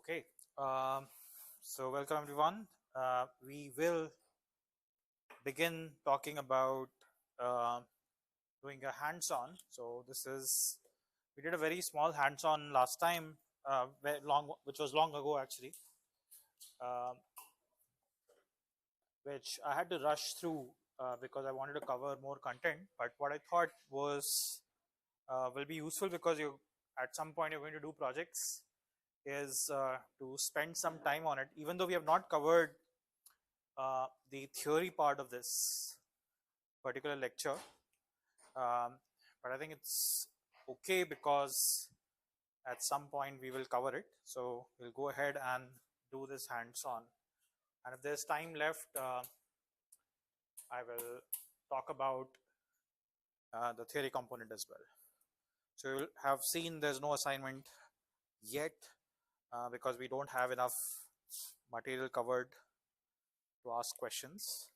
Okay, so welcome everyone. We will begin talking about uh, doing a hands-on. So we did a very small hands-on last time, which was long ago actually, um, which I had to rush through because I wanted to cover more content. But what I thought was will be useful because you at some point you're going to do projects is to spend some time on it, even though we have not covered the theory part of this particular lecture. But I think it's okay because at some point we will cover it. So we'll go ahead and do this hands-on. And if there's time left, I will talk about the theory component as well. So you'll have seen there's no assignment yet because we don't have enough material covered to ask questions.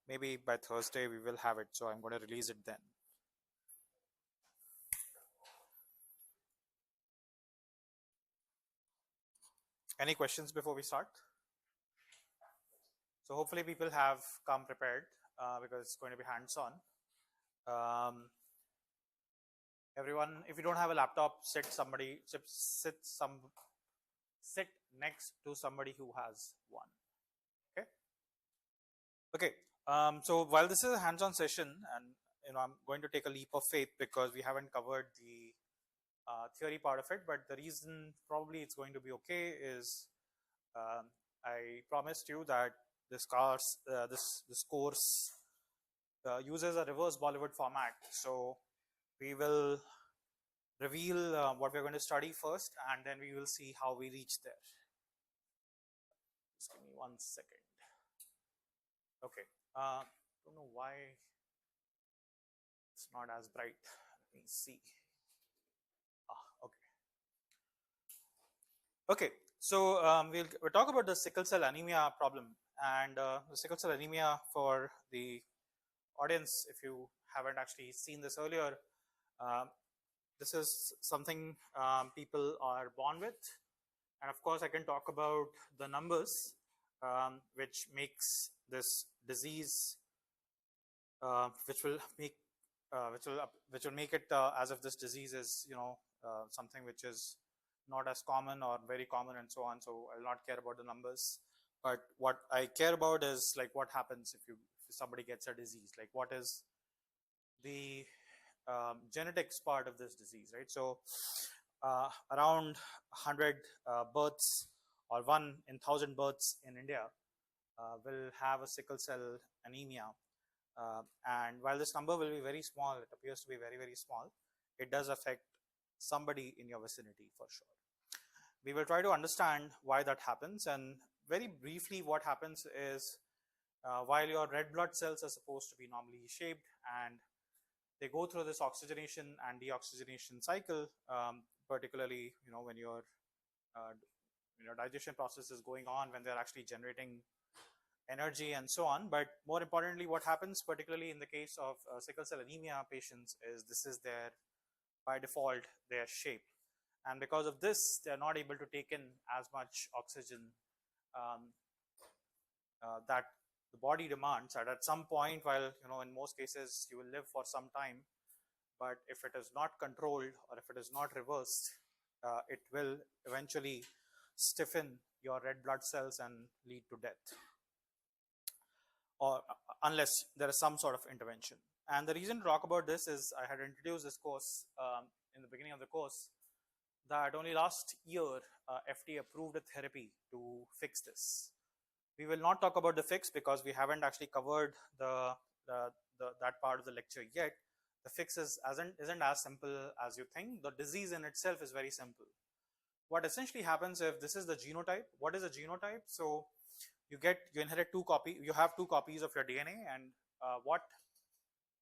Maybe by Thursday we will have it, so I'm going to release it then. Any questions before we start? So hopefully people have come prepared because it's going to be hands-on. Everyone, if you don't have a laptop, sit next to somebody who has one. Okay. Okay. So while this is a hands-on session, and I'm going to take a leap of faith because we haven't covered the theory part of it. But the reason probably it's going to be okay is I promised you that this course uses a reverse Bollywood format. So we will reveal what we're going to study first, and then we will see how we reach there. Just give me 1 second. Okay. Don't know why it's not as bright. Let me see. Okay. Okay. So we'll talk about the sickle cell anemia problem, and the sickle cell anemia for the audience. If you haven't actually seen this earlier, this is something people are born with, and of course I can talk about the numbers which makes this disease, which will make it as if this disease is something which is not as common or very common and so on. So I'll not care about the numbers, but what I care about is like what happens if somebody gets a disease, like what is the genetics part of this disease, right? So around 100 births or 1 in 1,000 births in India will have a sickle cell anemia. And while this number will be very small, it appears to be very, very small, it does affect somebody in your vicinity for sure. We will try to understand why that happens, and very briefly what happens is while your red blood cells are supposed to be normally shaped and they go through this oxygenation and deoxygenation cycle, particularly when your digestion process is going on, when they're actually generating energy and so on. But more importantly, what happens particularly in the case of sickle cell anemia patients is this is by default their shape, and because of this they're not able to take in as much oxygen that the body demands. And at some point, while in most cases you will live for some time, but if it is not controlled or if it is not reversed, it will eventually stiffen your red blood cells and lead to death, or unless there is some sort of intervention. And the reason to talk about this is I had introduced this course in the beginning of the course that only last year FDA approved a therapy to fix this. We will not talk about the fix because we haven't actually covered that part of the lecture yet. The fix isn't as simple as you think. The disease in itself is very simple. What essentially happens if this is the genotype? What is a genotype? So you inherit you have 2 copies of your DNA, and what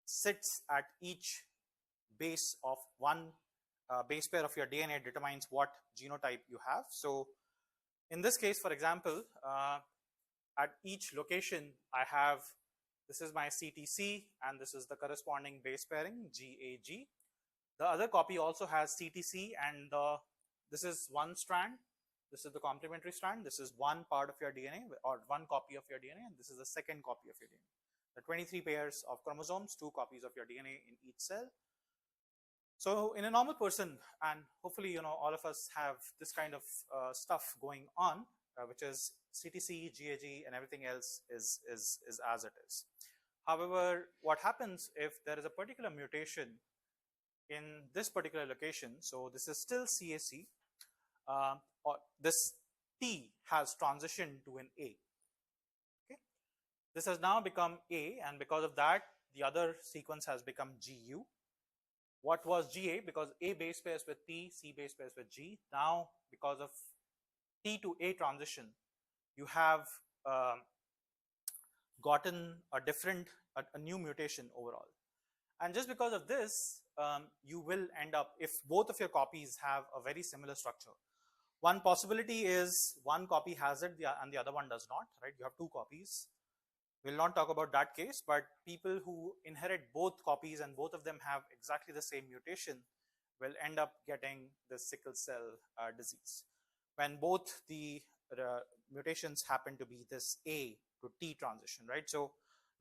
sits at each base of one base pair of your DNA determines what genotype you have. So in this case, for example, at each location I have, this is my CTC and this is the corresponding base pairing GAG. The other copy also has CTC and this is one strand This is the complementary strand. This is one part of your DNA or one copy of your DNA, and this is the second copy of your DNA. The 23 pairs of chromosomes, 2 copies of your DNA in each cell. So in a normal person, and hopefully all of us have this kind of stuff going on, which is CTC, GAG, and everything else is as it is. However, what happens if there is a particular mutation in this particular location? So this is still CAC, or this T has transitioned to an A. Okay, this has now become A, and because of that, the other sequence has become GU. What was GA? Because A base pairs with T, C base pairs with G. Now, because of T to A transition, you have gotten a new mutation overall. And just because of this, you will end up, if both of your copies have a very similar structure. One possibility is one copy has it and the other one does not, right? You have 2 copies. We'll not talk about that case, but people who inherit both copies and both of them have exactly the same mutation will end up getting the sickle cell disease. When both the mutations happen to be this A to T transition, right? So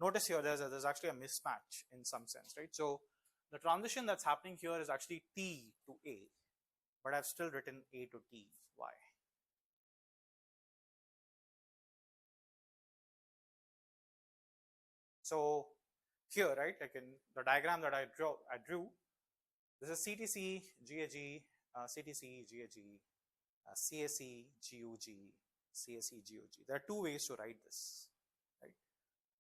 notice here there's actually a mismatch in some sense, right? So the transition that's happening here is actually T to A, but I've still written A to T. Why? So here, right, like in the diagram that I drew, this is CTC, GAG, CTC, GAG, CAC, GUG, CAC, GUG. There are 2 ways to write this, right?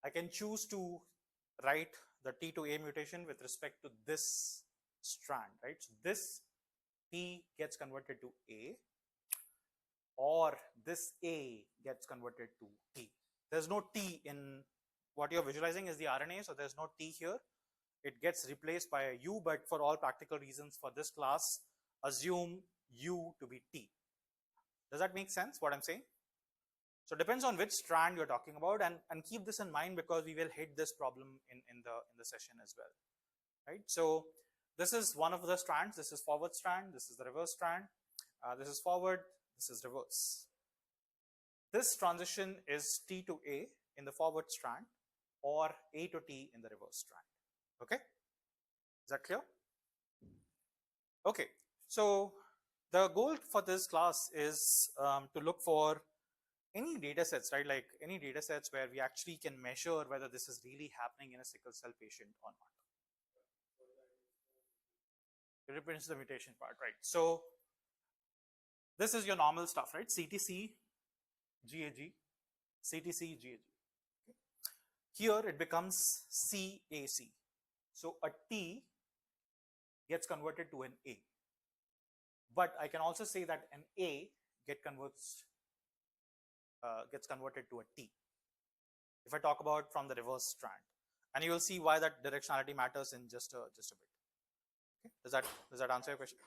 I can choose to write the T to A mutation with respect to this strand, right? So this T gets converted to A, or this A gets converted to T. There's no T in what you're visualizing is the RNA, so there's no T here. It gets replaced by a U, but for all practical reasons for this class, assume U to be T. Does that make sense, what I'm saying? So it depends on which strand you're talking about, and keep this in mind because we will hit this problem in the session as well, right? So this is one of the strands. This is forward strand. This is the reverse strand. This is forward. This is reverse. This transition is T to A in the forward strand, or A to T in the reverse strand. Okay, is that clear? Okay, so the goal for this class is to look for any data sets, right? Like any data sets where we actually can measure whether this is really happening in a sickle cell patient or not. It represents the mutation part, right? So this is your normal stuff, right? CTC, GAG, CTC, GAG. Okay. Here it becomes CAC. So a T gets converted to an A. But I can also say that an A gets converted to a T. If I talk about from the reverse strand, and you will see why that directionality matters in just a bit. Okay. Does that answer your question?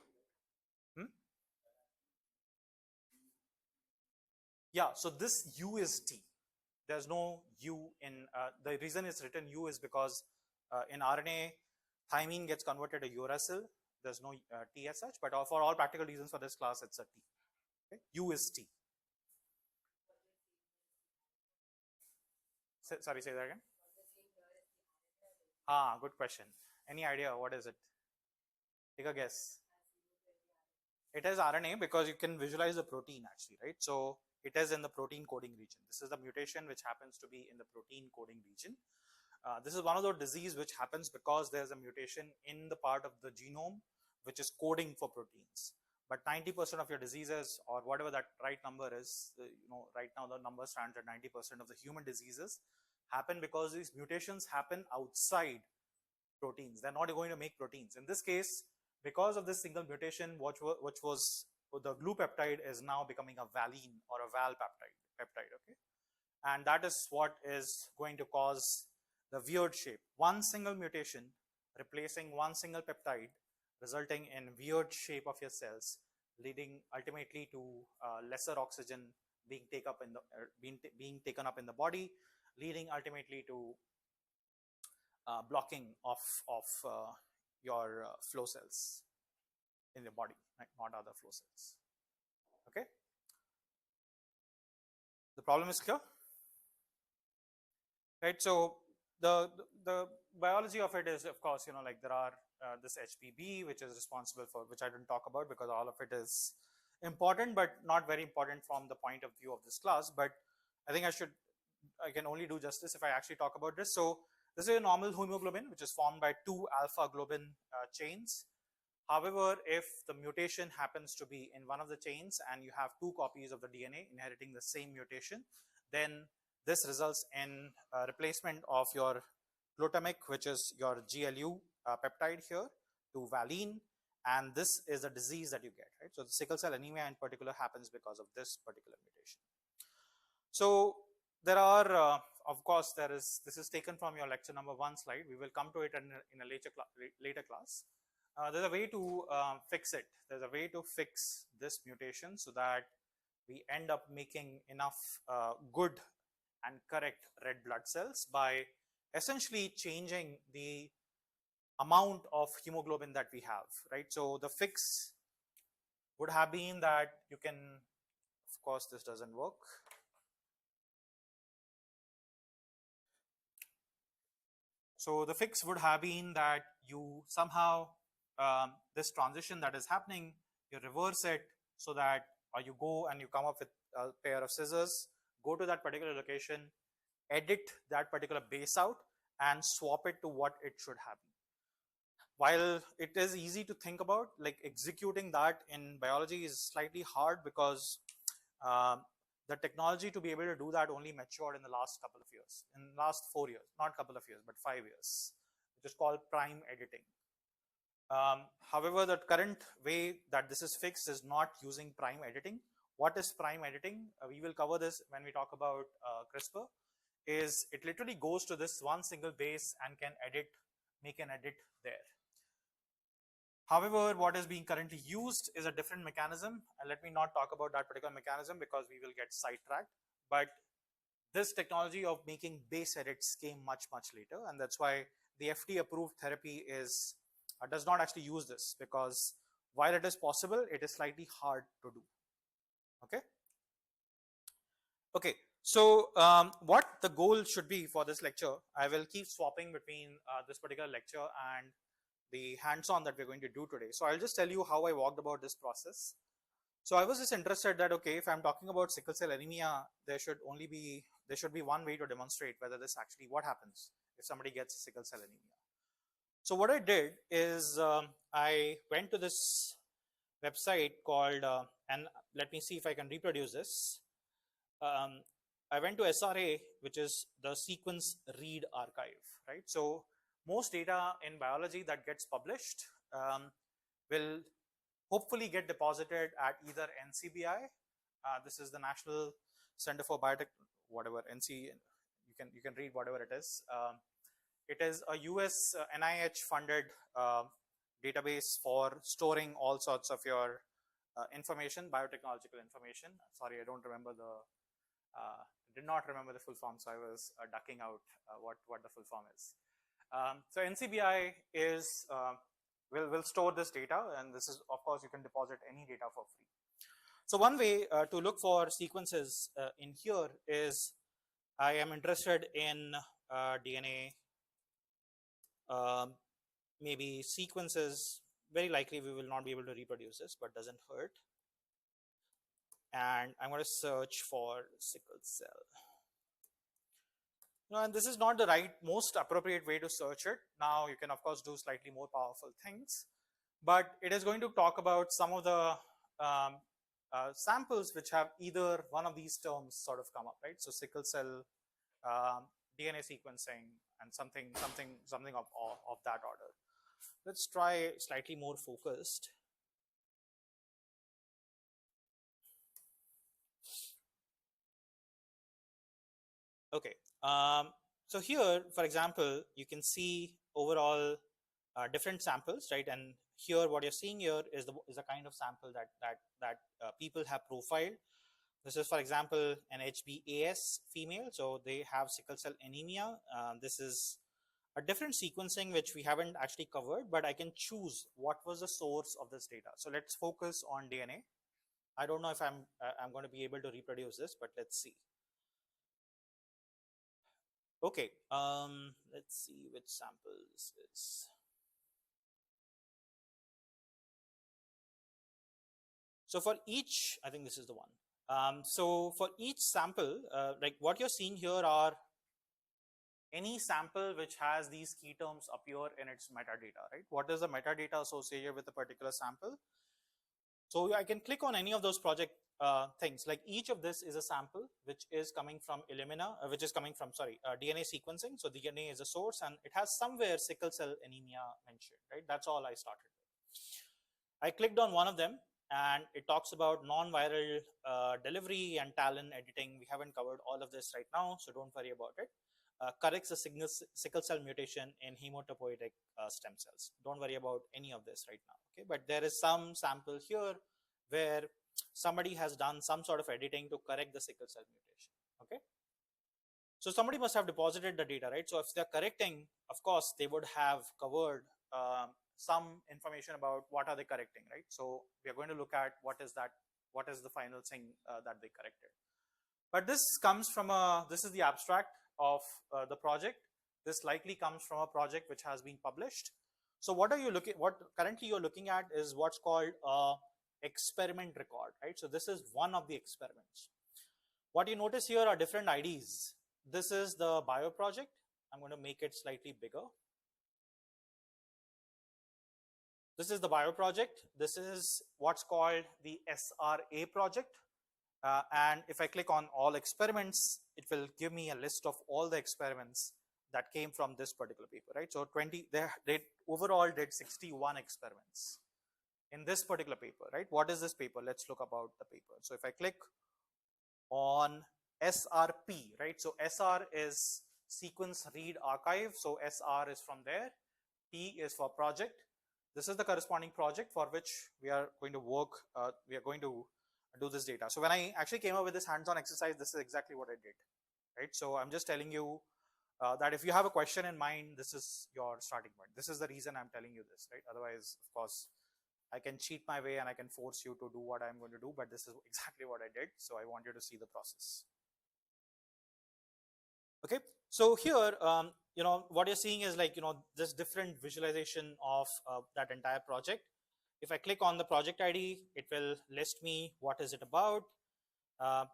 Yeah. So this U is T. There's no U in the reason it's written U is because in RNA, thymine gets converted to uracil. There's no T as such, but for all practical reasons for this class, it's a T. Okay? U is T. Sorry, say that again. Good question. Any idea what is it? Take a guess. It is RNA because you can visualize the protein actually, right? So it is in the protein coding region. This is the mutation which happens to be in the protein coding region. This is one of those diseases which happens because there's a mutation in the part of the genome which is coding for proteins. But 90% of your diseases, or whatever that right number is, right now the number stands at 90% of the human diseases happen because these mutations happen outside proteins. They're not going to make proteins. In this case, because of this single mutation, which was the glue peptide is now becoming a valine or a val peptide, okay? And that is what is going to cause the weird shape. One single mutation replacing one single peptide, resulting in weird shape of your cells, leading ultimately to lesser oxygen being taken up in the body, leading ultimately to blocking of your flow cells in the body, right? Not other flow cells. Okay. problem is clear, right? So the biology of it is, of course, like there are this HPB, which is responsible for, which I didn't talk about because all of it is important, but not very important from the point of view of this class. But I think I can only do justice if I actually talk about this. So this is a normal hemoglobin, which is formed by two alpha globin chains. However, if the mutation happens to be in one of the chains and you have two copies of the DNA inheriting the same mutation, then this results in replacement of your glutamic, which is your GLU peptide here, to valine, and this is a disease that you get, right? So the sickle cell anemia in particular happens because of this particular mutation. So there are, of course, this is taken from your lecture number 1 slide. We will come to it in a later class. There's a way to fix it. There's a way to fix this mutation so that we end up making enough good and correct red blood cells by essentially changing the amount of hemoglobin that we have, right? So the fix would have been that you can, of course, this doesn't work. So the fix would have been that you somehow, this transition that is happening, you reverse it so that, or you go and you come up with a pair of scissors, go to that particular location, edit that particular base out and swap it to what it should have been. While it is easy to think about, like executing that in biology is slightly hard because the technology to be able to do that only matured in the last couple of years, in the last 4 years, not couple of years, but 5 years, which is called prime editing. However, the current way that this is fixed is not using prime editing. What is prime editing? We will cover this when we talk about CRISPR. Is it literally goes to this one single base and can make an edit there. However, what is being currently used is a different mechanism. And let me not talk about that particular mechanism because we will get sidetracked. But this technology of making base edits came much, much later. And that's why the FDA approved therapy does not actually use this, because while it is possible, it is slightly hard to do. Okay. Okay. So what the goal should be for this lecture, I will keep swapping between this particular lecture and the hands-on that we're going to do today. So I'll just tell you how I walked about this process. So I was just interested that, okay, if I'm talking about sickle cell anemia, there should be one way to demonstrate whether this actually, what happens if somebody gets sickle cell anemia. So what I did is I went to this website called, and let me see if I can reproduce this. I went to SRA, which is the Sequence Read Archive, right? So most data in biology that gets published will hopefully get deposited at either NCBI. This is the National Center for Biotech, whatever, NC, you can read whatever it is. It is a US NIH funded database for storing all sorts of your information, biotechnological information. Sorry, I don't remember did not remember the full form, so I was ducking out what the full form is. So NCBI is will store this data, and this is, of course, you can deposit any data for free. So one way to look for sequences in here is I am interested in DNA, maybe sequences. Very likely we will not be able to reproduce this, but doesn't hurt. And I'm going to search for sickle cell. Now, and this is not the most appropriate way to search it. Now, you can, of course, do slightly more powerful things, but it is going to talk about some of the samples which have either one of these terms sort of come up, right? So sickle cell, DNA sequencing, and something of that order. Let's try slightly more focused. Okay, so here, for example, you can see overall different samples, right? And here, what you're seeing here is a kind of sample that people have profiled. This is, for example, an HbAs female, so they have sickle cell anemia. This is a different sequencing which we haven't actually covered, but I can choose what was the source of this data. So let's focus on DNA. I don't know if I'm going to be able to reproduce this, but let's see. Okay, let's see which sample this is. So for each, I think this is the one. So for each sample, like what you're seeing here are any sample which has these key terms appear in its metadata, right? What is the metadata associated with a particular sample? So I can click on any of those project things. Like each of this is a sample which is coming from Illumina, which is coming from, sorry, DNA sequencing. So DNA is a source and it has somewhere sickle cell anemia mentioned, right? That's all I started with. I clicked on one of them and it talks about non-viral delivery and talent editing. We haven't covered all of this right now, so don't worry about it. Corrects a sickle cell mutation in hematopoietic stem cells. Don't worry about any of this right now, okay? But there is some sample here where somebody has done some sort of editing to correct the sickle cell mutation, okay? So somebody must have deposited the data, right? So if they're correcting, of course, they would have covered some information about what are they correcting, right? So we are going to look at what is that, what is the final thing that they corrected. But this comes from this is the abstract of the project. This likely comes from a project which has been published. So what currently you're looking at is what's called a experiment record, right? So this is one of the experiments. What you notice here are different IDs. This is the bio project. I'm going to make it slightly bigger. This is the bio project. This is what's called the SRA project. And if I click on all experiments, it will give me a list of all the experiments that came from this particular paper, right? So they overall did 61 experiments in this particular paper, right? What is this paper? Let's look about the paper. So if I click on SRP, right? So SR is sequence read archive. So SR is from there. P is for project. This is the corresponding project for which we are going to work. We are going to do this data. So when I actually came up with this hands-on exercise, this is exactly what I did, right? So I'm just telling you that if you have a question in mind, this is your starting point. This is the reason I'm telling you this, right? Otherwise, of course, I can cheat my way and I can force you to do what I'm going to do, but this is exactly what I did. So I want you to see the process. Okay, so here, what you're seeing is like, this different visualization of that entire project. If I click on the project ID, it will list me what is it about.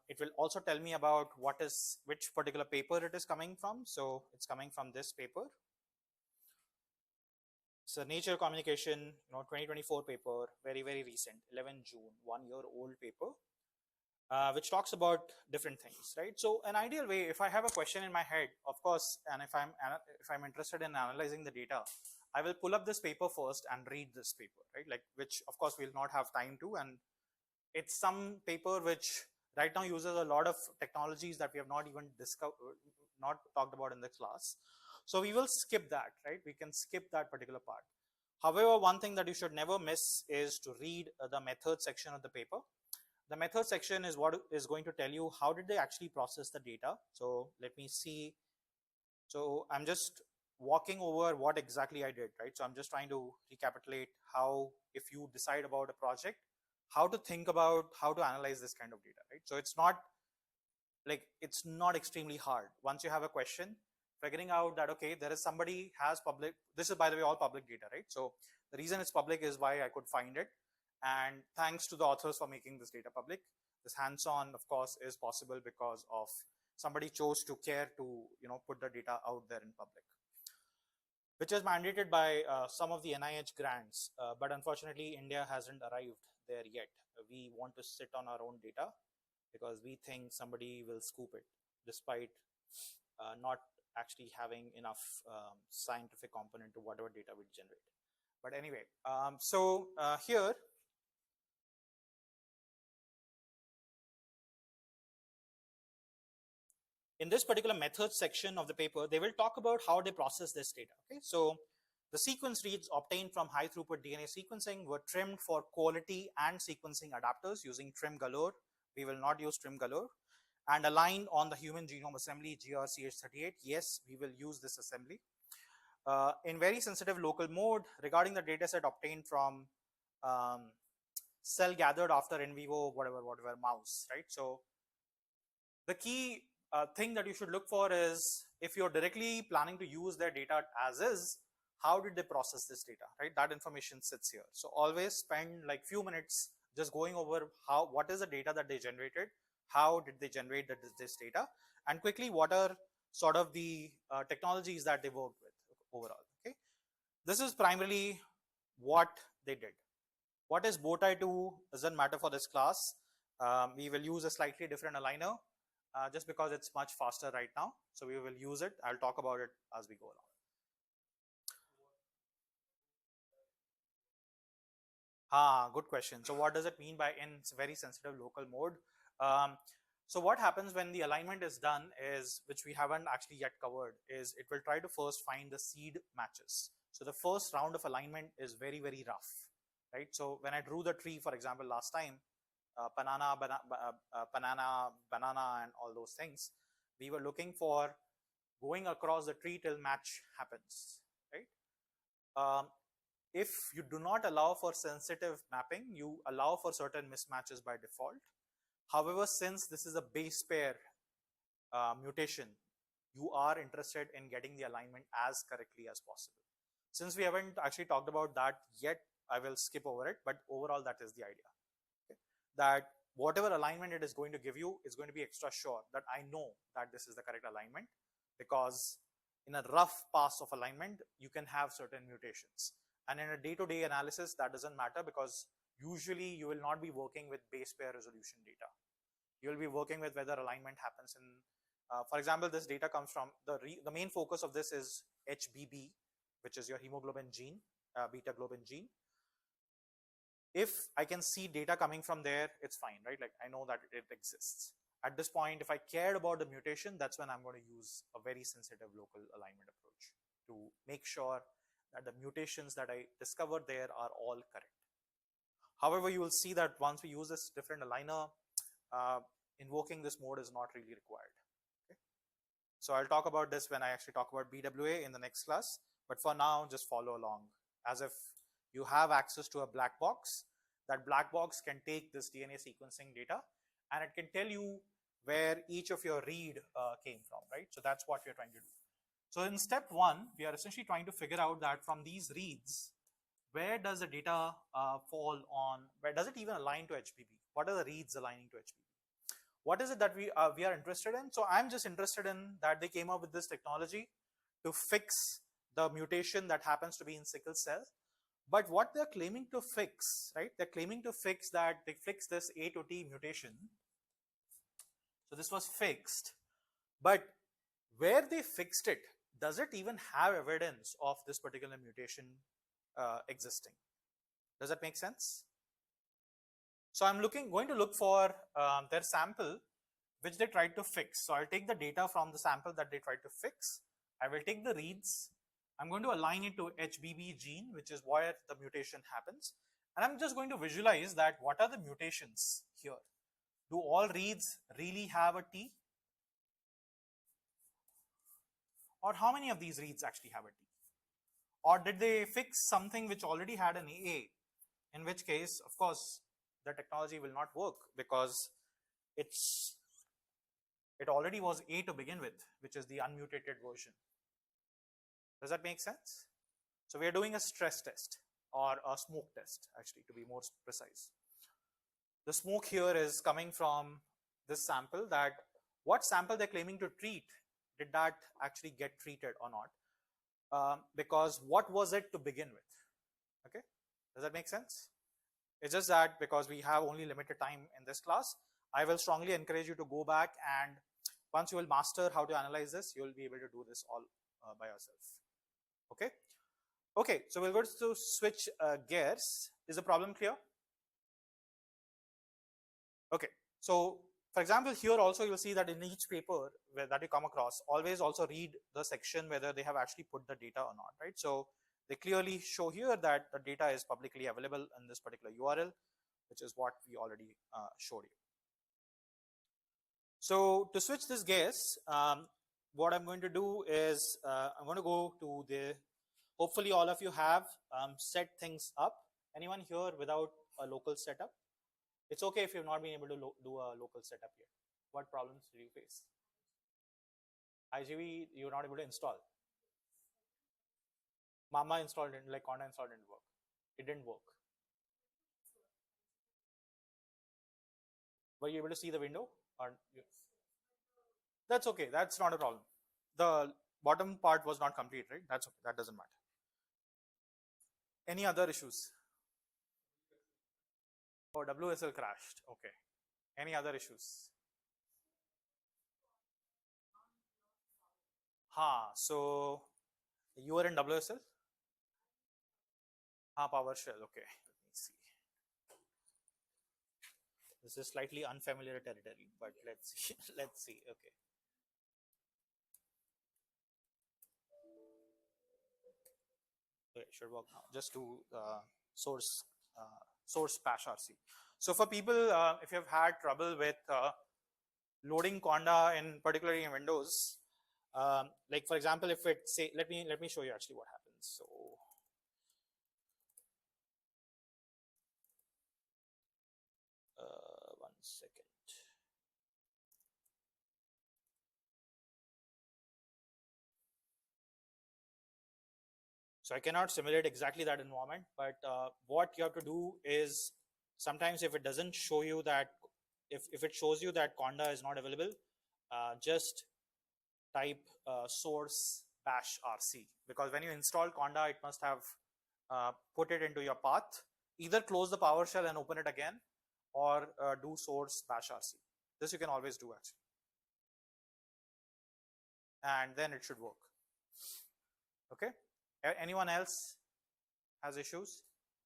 It will also tell me about which particular paper it is coming from. So it's coming from this paper. So Nature Communication, 2024 paper, very, very recent, 11 June, 1 year old paper, which talks about different things, right? So an ideal way, if I have a question in my head, of course, and if I'm interested in analyzing the data, I will pull up this paper first and read this paper, right? Like, which of course we'll not have time to, and it's some paper which right now uses a lot of technologies that we have not even not talked about in the class. So we will skip that, right? We can skip that particular part. However, one thing that you should never miss is to read the method section of the paper. The method section is what is going to tell you how did they actually process the data. So let me see. So I'm just walking over what exactly I did, right? So I'm just trying to recapitulate how, if you decide about a project, how to think about how to analyze this kind of data, right? So it's not extremely hard. Once you have a question, figuring out that, okay, there is somebody has public, this is by the way all public data, right? So the reason it's public is why I could find it. And thanks to the authors for making this data public. This hands-on, of course, is possible because of somebody chose to care to put the data out there in public, which is mandated by some of the NIH grants, but unfortunately India hasn't arrived there yet. We want to sit on our own data because we think somebody will scoop it, despite not actually having enough scientific component to whatever data we generate. But anyway, here, in this particular method section of the paper, they will talk about how they process this data. Okay, so the sequence reads obtained from high throughput DNA sequencing were trimmed for quality and sequencing adapters using trim galore. We will not use trim galore. And aligned on the human genome assembly GRCH38. Yes, we will use this assembly. In very sensitive local mode regarding the dataset obtained from cell gathered after in vivo, whatever mouse, right? So the key thing that you should look for is if you're directly planning to use their data as is, how did they process this data, right? That information sits here. So always spend like few minutes just going over what is the data that they generated, how did they generate this data, and quickly what are sort of the technologies that they worked with overall. Okay, this is primarily what they did. What is bowtie 2 doesn't matter for this class. We will use a slightly different aligner just because it's much faster right now. So we will use it. I'll talk about it as we go along. Good question. So what does it mean by in very sensitive local mode? Um, so what happens when the alignment is done is, which we haven't actually yet covered, is it will try to first find the seed matches. So the first round of alignment is very, very rough, right? So when I drew the tree, for example, last time, banana, and all those things, we were looking for going across the tree till match happens, right? If you do not allow for sensitive mapping, you allow for certain mismatches by default. However, since this is a base pair mutation, you are interested in getting the alignment as correctly as possible. Since we haven't actually talked about that yet, I will skip over it, but overall that is the idea. Okay? That whatever alignment it is going to give you is going to be extra sure that I know that this is the correct alignment, because in a rough pass of alignment, you can have certain mutations. And in a day-to-day analysis, that doesn't matter, because usually you will not be working with base pair resolution data. You'll be working with whether alignment happens in, for example, this data comes from, the main focus of this is HBB, which is your hemoglobin gene, beta globin gene. If I can see data coming from there, it's fine, right? Like I know that it exists. At this point, if I cared about the mutation, that's when I'm going to use a very sensitive local alignment approach to make sure that the mutations that I discovered there are all correct. However, you will see that once we use this different aligner, invoking this mode is not really required. Okay? So I'll talk about this when I actually talk about BWA in the next class. But for now, just follow along as if you have access to a black box. That black box can take this DNA sequencing data and it can tell you where each of your read came from, right? So that's what we're trying to do. So in step 1, we are essentially trying to figure out that from these reads, where does the data fall on, where does it even align to HBB? What are the reads aligning to HBB? What is it that we are interested in? So I'm just interested in that they came up with this technology to fix the mutation that happens to be in sickle cell. But what they're claiming to fix, right? They're claiming to fix that they fix this A to T mutation. So this was fixed, but where they fixed it, does it even have evidence of this particular mutation existing? Does that make sense? So I'm going to look for their sample which they tried to fix. So I'll take the data from the sample that they tried to fix. I will take the reads. I'm going to align it to HBB gene, which is where the mutation happens. And I'm just going to visualize that what are the mutations here. Do all reads really have a T? Or how many of these reads actually have a T? Or did they fix something which already had an A? In which case, of course, the technology will not work because it already was A to begin with, which is the unmutated version. Does that make sense? So we are doing a stress test or a smoke test, actually, to be more precise. The smoke here is coming from this sample, that what sample they're claiming to treat, did that actually get treated or not? Because what was it to begin with? Okay, does that make sense? It's just that because we have only limited time in this class, I will strongly encourage you to go back, and once you will master how to analyze this, you will be able to do this all by yourself. Okay. Okay, so we'll go to switch gears. Is the problem clear? Okay, so for example, here also you'll see that in each paper that you come across, always also read the section whether they have actually put the data or not, right? So they clearly show here that the data is publicly available in this particular URL, which is what we already showed you. So to switch this gears, what I'm going to do is I'm going to go to the, hopefully all of you have set things up. Anyone here without a local setup? It's okay if you've not been able to do a local setup yet. What problems do you face? IGV you're not able to install. Mama installed it, like Conda installed didn't work. It didn't work. Were you able to see the window? Or that's okay. That's not a problem. The bottom part was not complete, right? That's okay. That doesn't matter. Any other issues? Oh, WSL crashed. Okay. Any other issues? So you were in WSL? PowerShell. Okay. Let me see. This is slightly unfamiliar territory, but let's see. Let's see. Okay. Okay, should work now. Just to source bash RC. So for people, if you've had trouble with loading Conda in particularly in Windows, like for example, if it say, let me show you actually what happens. So one second. So I cannot simulate exactly that environment, but what you have to do is sometimes if it doesn't show you that, if it shows you that Conda is not available, just type source bash rc, because when you install Conda, it must have put it into your path. Either close the PowerShell and open it again, or do source bash rc. This you can always do actually, and then it should work. Okay. Anyone else has issues?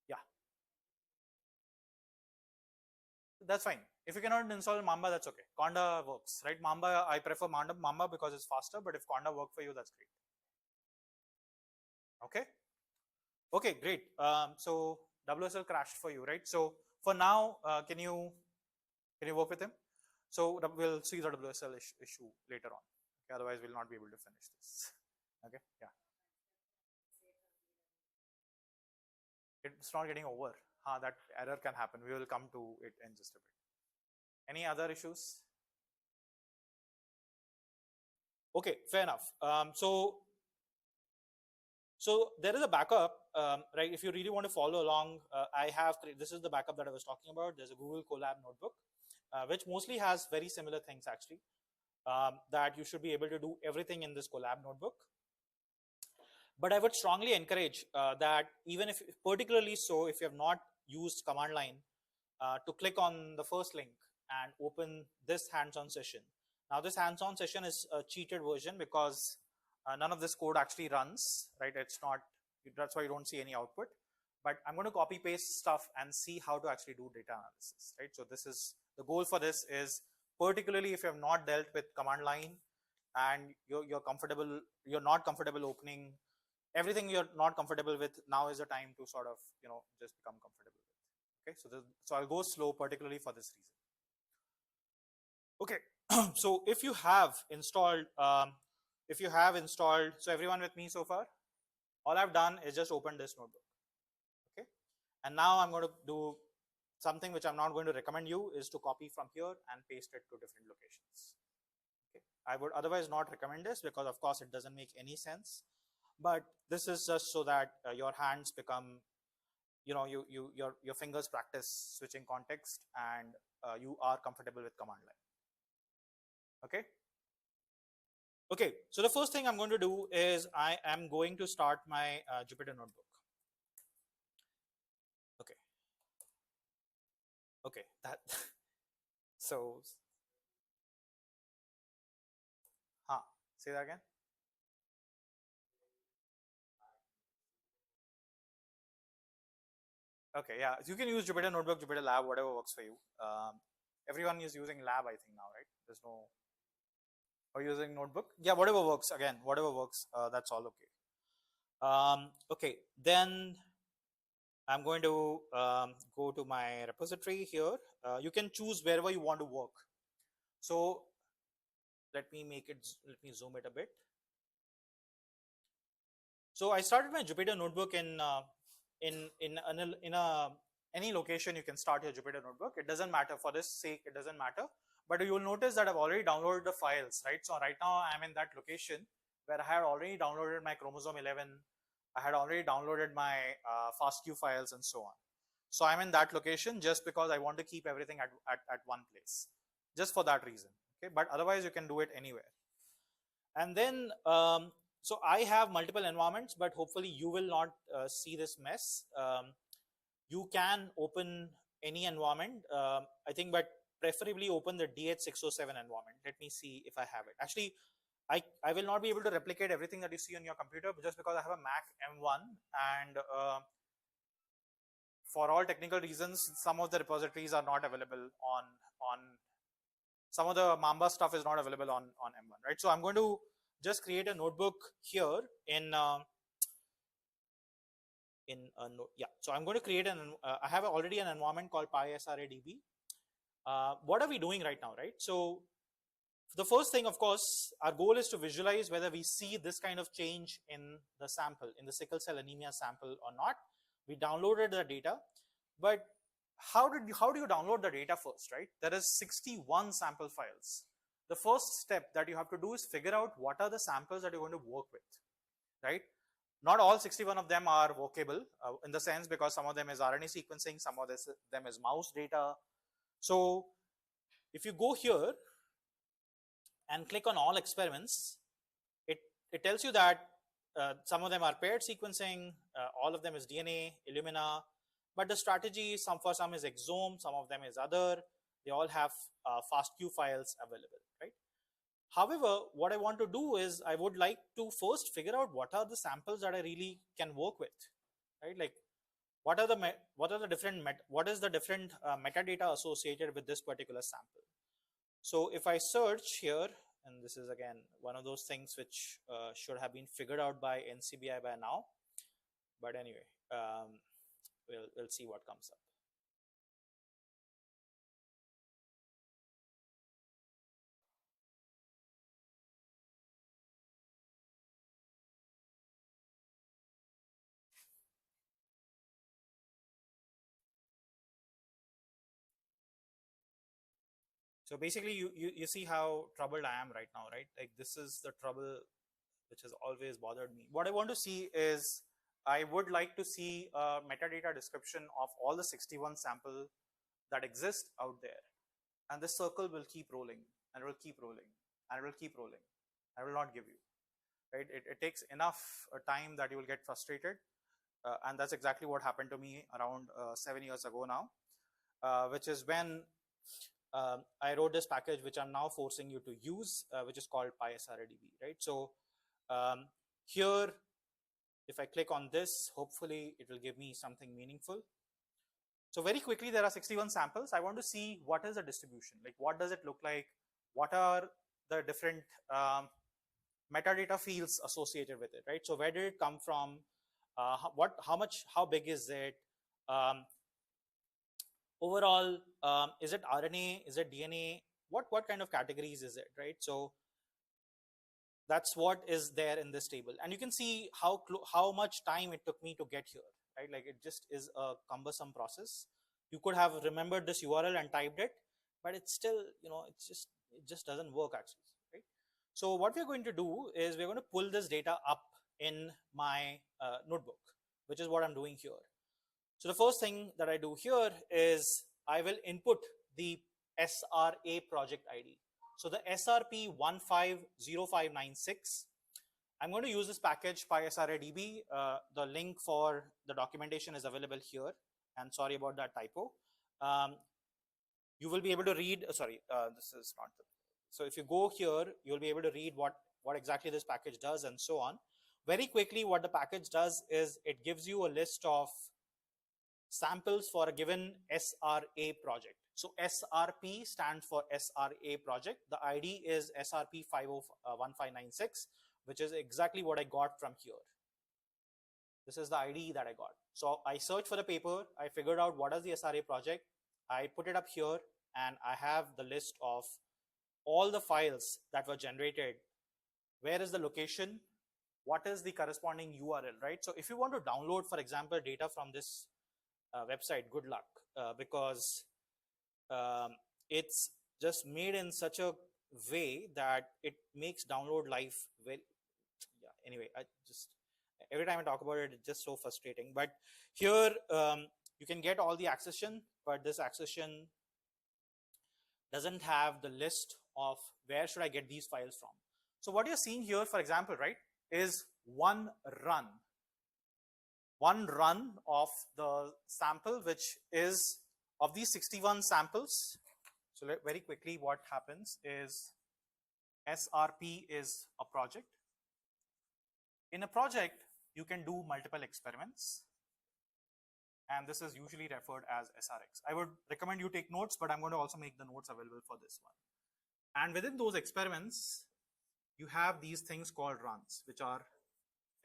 Yeah. That's fine. If you cannot install Mamba, that's okay. Conda works, right? Mamba, I prefer Mamba because it's faster, but if Conda work for you, that's great. Okay. Okay, great. So WSL crashed for you, right? So for now, can you work with him? So we'll see the WSL issue later on. Okay, otherwise, we'll not be able to finish this. Okay, yeah. It's not getting over. That error can happen. We will come to it in just a bit. Any other issues? Okay, fair enough. So there is a backup, right? If you really want to follow along, I have, this is the backup that I was talking about. There's a Google Colab notebook, which mostly has very similar things actually, that you should be able to do everything in this Colab notebook. But I would strongly encourage that even if, particularly so, if you have not used command line, to click on the first link and open this hands-on session. Now this hands-on session is a cheated version because none of this code actually runs, right? It's not, that's why you don't see any output. But I'm going to copy paste stuff and see how to actually do data analysis, right? So this is, the goal for this is, particularly if you have not dealt with command line and you're comfortable, you're not comfortable opening everything you're not comfortable with, now is the time to sort of, just become comfortable with. Okay, so I'll go slow, particularly for this reason. Okay, so if you have installed, so everyone with me so far, all I've done is just open this notebook. Okay, and now I'm going to do something which I'm not going to recommend you, is to copy from here and paste it to different locations. Okay, I would otherwise not recommend this because of course it doesn't make any sense. But this is just so that your hands become, your fingers practice switching context, and you are comfortable with command line. Okay. Okay. So the first thing I'm going to do is I am going to start my Jupyter notebook. Okay. Okay. That. So. Say that again. Okay, yeah, you can use Jupyter Notebook, Jupyter Lab, whatever works for you. Everyone is using Lab, I think now, right? There's no, or using Notebook. Yeah, whatever works. Again, whatever works. That's all okay. Okay, then I'm going to go to my repository here. You can choose wherever you want to work. So let me zoom it a bit. So I started my Jupyter Notebook in any location. You can start your Jupyter Notebook. It doesn't matter, for this sake, it doesn't matter. but you will notice that I've already downloaded the files, right? So right now I'm in that location where I had already downloaded my chromosome 11, I had already downloaded my FASTQ files and so on. So I'm in that location just because I want to keep everything at one place, just for that reason. Okay, but otherwise you can do it anywhere. And then, so I have multiple environments, but hopefully you will not see this mess. You can open any environment, I think, but preferably open the DH607 environment. Let me see if I have it. Actually, I will not be able to replicate everything that you see on your computer just because I have a Mac M1, and for all technical reasons, some of the repositories are not available on some of the Mamba stuff is not available on M1, right? So I'm going to just create a notebook here in yeah. So I'm going to create I have already an environment called PySRADB. What are we doing right now, right? So the first thing, of course, our goal is to visualize whether we see this kind of change in the sample, in the sickle cell anemia sample or not. We downloaded the data, but how do you download the data first, right? There is 61 sample files. The first step that you have to do is figure out what are the samples that you're going to work with, right? Not all 61 of them are workable in the sense because some of them is RNA sequencing, some of them is mouse data. So if you go here and click on all experiments, it tells you that some of them are paired sequencing, all of them is DNA, Illumina, but the strategy, for some is exome, some of them is other. They all have FASTQ files available, right? However, what I want to do is I would like to first figure out what are the samples that I really can work with, right? Like what is the different metadata associated with this particular sample. So if I search here, and this is again one of those things which should have been figured out by NCBI by now, but anyway, we'll see what comes up. So basically, you see how troubled I am right now, right? Like this is the trouble which has always bothered me. What I want to see is I would like to see a metadata description of all the 61 sample that exist out there. And this circle will keep rolling and it will keep rolling and it will keep rolling. I will not give you, right? It takes enough time that you will get frustrated. And that's exactly what happened to me around 7 years ago now, which is when I wrote this package, which I'm now forcing you to use, which is called PySRADB, right? So here, if I click on this, hopefully it will give me something meaningful. So very quickly, there are 61 samples. I want to see what is the distribution, like what does it look like? What are the different metadata fields associated with it, right? So where did it come from? How big is it? Overall, is it RNA? Is it DNA? What kind of categories is it, right? So that's what is there in this table, and you can see how much time it took me to get here, right? Like it just is a cumbersome process. You could have remembered this URL and typed it, but it's still, it just doesn't work actually, right? So what we're going to do is we're going to pull this data up in my notebook, which is what I'm doing here. So the first thing that I do here is I will input the SRA project ID. So the SRP 150596, I'm going to use this package PySRADB. The link for the documentation is available here. And sorry about that typo. You will be able to read, this is not the, so if you go here, you'll be able to read what exactly this package does and so on. Very quickly, what the package does is it gives you a list of samples for a given SRA project. So SRP stands for SRA project. The ID is SRP 1596, which is exactly what I got from here. This is the ID that I got. So I searched for the paper. I figured out what is the SRA project. I put it up here and I have the list of all the files that were generated. Where is the location? What is the corresponding URL, right? So if you want to download, for example, data from this website, good luck, because it's just made in such a way that it makes download life well. Yeah. Anyway, I just every time I talk about it, it's just so frustrating. But here you can get all the accession, but this accession doesn't have the list of where should I get these files from. So what you're seeing here, for example, right, is one run of the sample, which is of these 61 samples. So very quickly, what happens is SRP is a project. In a project, you can do multiple experiments, and this is usually referred as SRX. I would recommend you take notes, but I'm going to also make the notes available for this one. And within those experiments, you have these things called runs, which are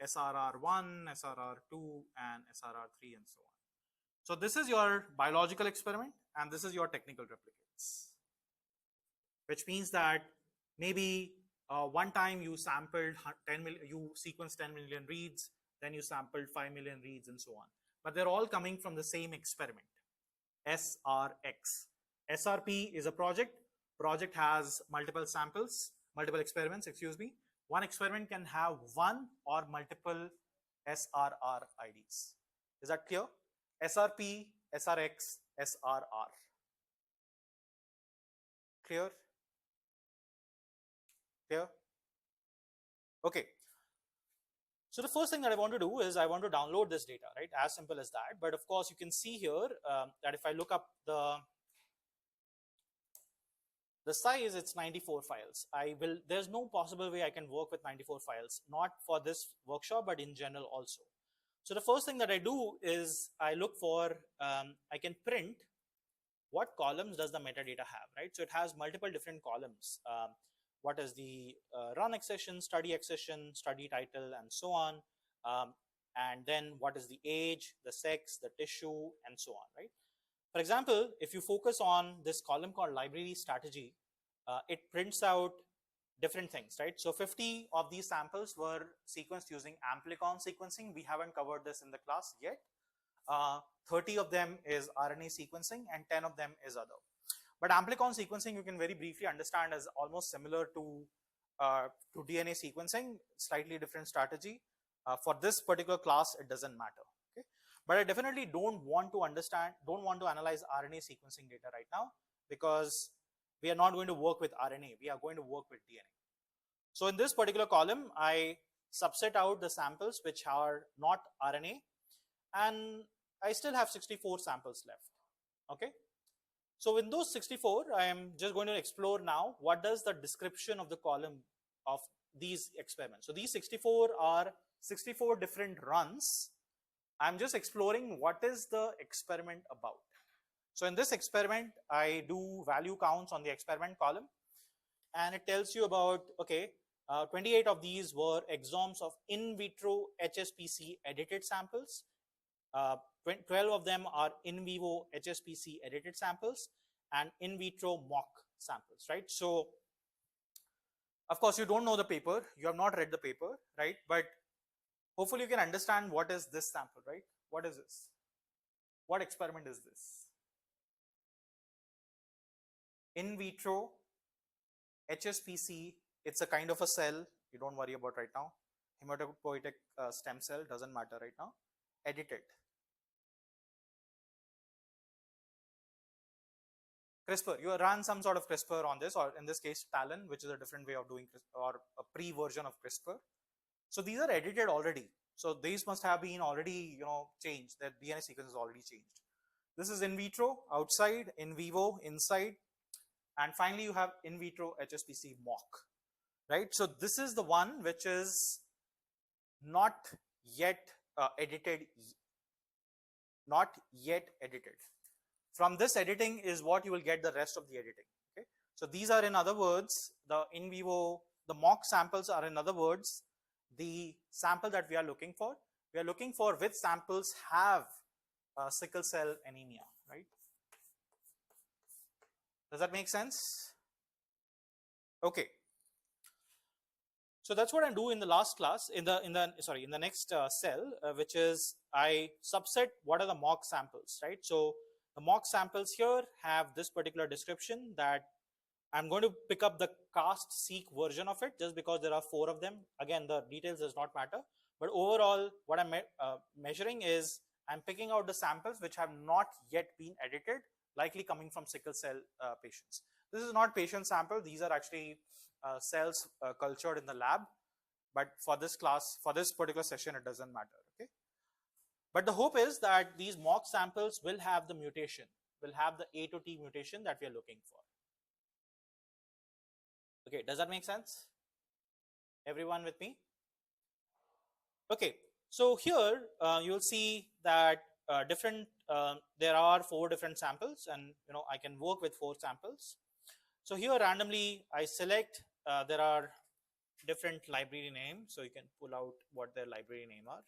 SRR1, SRR2, and SRR3, and so on. So this is your biological experiment, and this is your technical replicates, which means that maybe one time you sampled 10 million, you sequenced 10 million reads, then you sampled 5 million reads, and so on. But they're all coming from the same experiment, SRX. SRP is a project. Project has multiple samples, multiple experiments, excuse me. One experiment can have one or multiple SRR IDs. Is that clear? SRP, SRX, SRR. Clear? Clear? Okay. So the first thing that I want to do is I want to download this data, right? As simple as that. But of course, you can see here that if I look up the size, it's 94 files. There's no possible way I can work with 94 files, not for this workshop, but in general also. So the first thing that I do is I look for, I can print what columns does the metadata have, right? So it has multiple different columns. What is the run accession, study title, and so on. And then what is the age, the sex, the tissue, and so on, right? For example, if you focus on this column called library strategy, it prints out different things, right? So 50 of these samples were sequenced using amplicon sequencing. We haven't covered this in the class yet. 30 of them is RNA sequencing and 10 of them is other. But amplicon sequencing, you can very briefly understand as almost similar to DNA sequencing, slightly different strategy. For this particular class, it doesn't matter. Okay, but I definitely don't want to analyze RNA sequencing data right now, because we are not going to work with RNA. We are going to work with DNA. So in this particular column, I subset out the samples which are not RNA, and I still have 64 samples left. Okay. So in those 64, I am just going to explore now what does the description of the column of these experiments. So these 64 are 64 different runs. I'm just exploring what is the experiment about. So in this experiment, I do value counts on the experiment column, and it tells you about, okay, 28 of these were exomes of in vitro HSPC edited samples. 12 of them are in vivo HSPC edited samples and in vitro mock samples, right? So, of course, you don't know the paper, you have not read the paper, right? But hopefully you can understand what is this sample, right? What is this? What experiment is this? In vitro HSPC, it's a kind of a cell, you don't worry about right now. Hematopoietic stem cell, doesn't matter right now. Edited. CRISPR, you run some sort of CRISPR on this, or in this case TALEN, which is a different way of doing CRISPR, or a pre-version of CRISPR. So these are edited already. So these must have been already, changed. That DNA sequence is already changed. This is in vitro, outside, in vivo, inside, and finally you have in vitro HSPC mock, right? So this is the one which is not yet edited, not yet edited. From this editing is what you will get the rest of the editing. Okay, so these are, in other words, the in vivo, the mock samples are, in other words, the sample that we are looking for. We are looking for which samples have sickle cell anemia, right? Does that make sense? Okay. So that's what I do in the last class, in the next cell, which is I subset what are the mock samples, right? So the mock samples here have this particular description, that I'm going to pick up the cast seek version of it just because there are 4 of them. Again, the details does not matter, but overall what I'm measuring is I'm picking out the samples which have not yet been edited, likely coming from sickle cell patients. This is not patient sample. These are actually cells cultured in the lab, but for this class, for this particular session, it doesn't matter. Okay, but the hope is that these mock samples will have the mutation, will have the A to T mutation that we are looking for. Okay, does that make sense? Everyone with me? Okay, so here you'll see that there are 4 different samples, and I can work with 4 samples. So here randomly I select, there are different library names, so you can pull out what their library name are.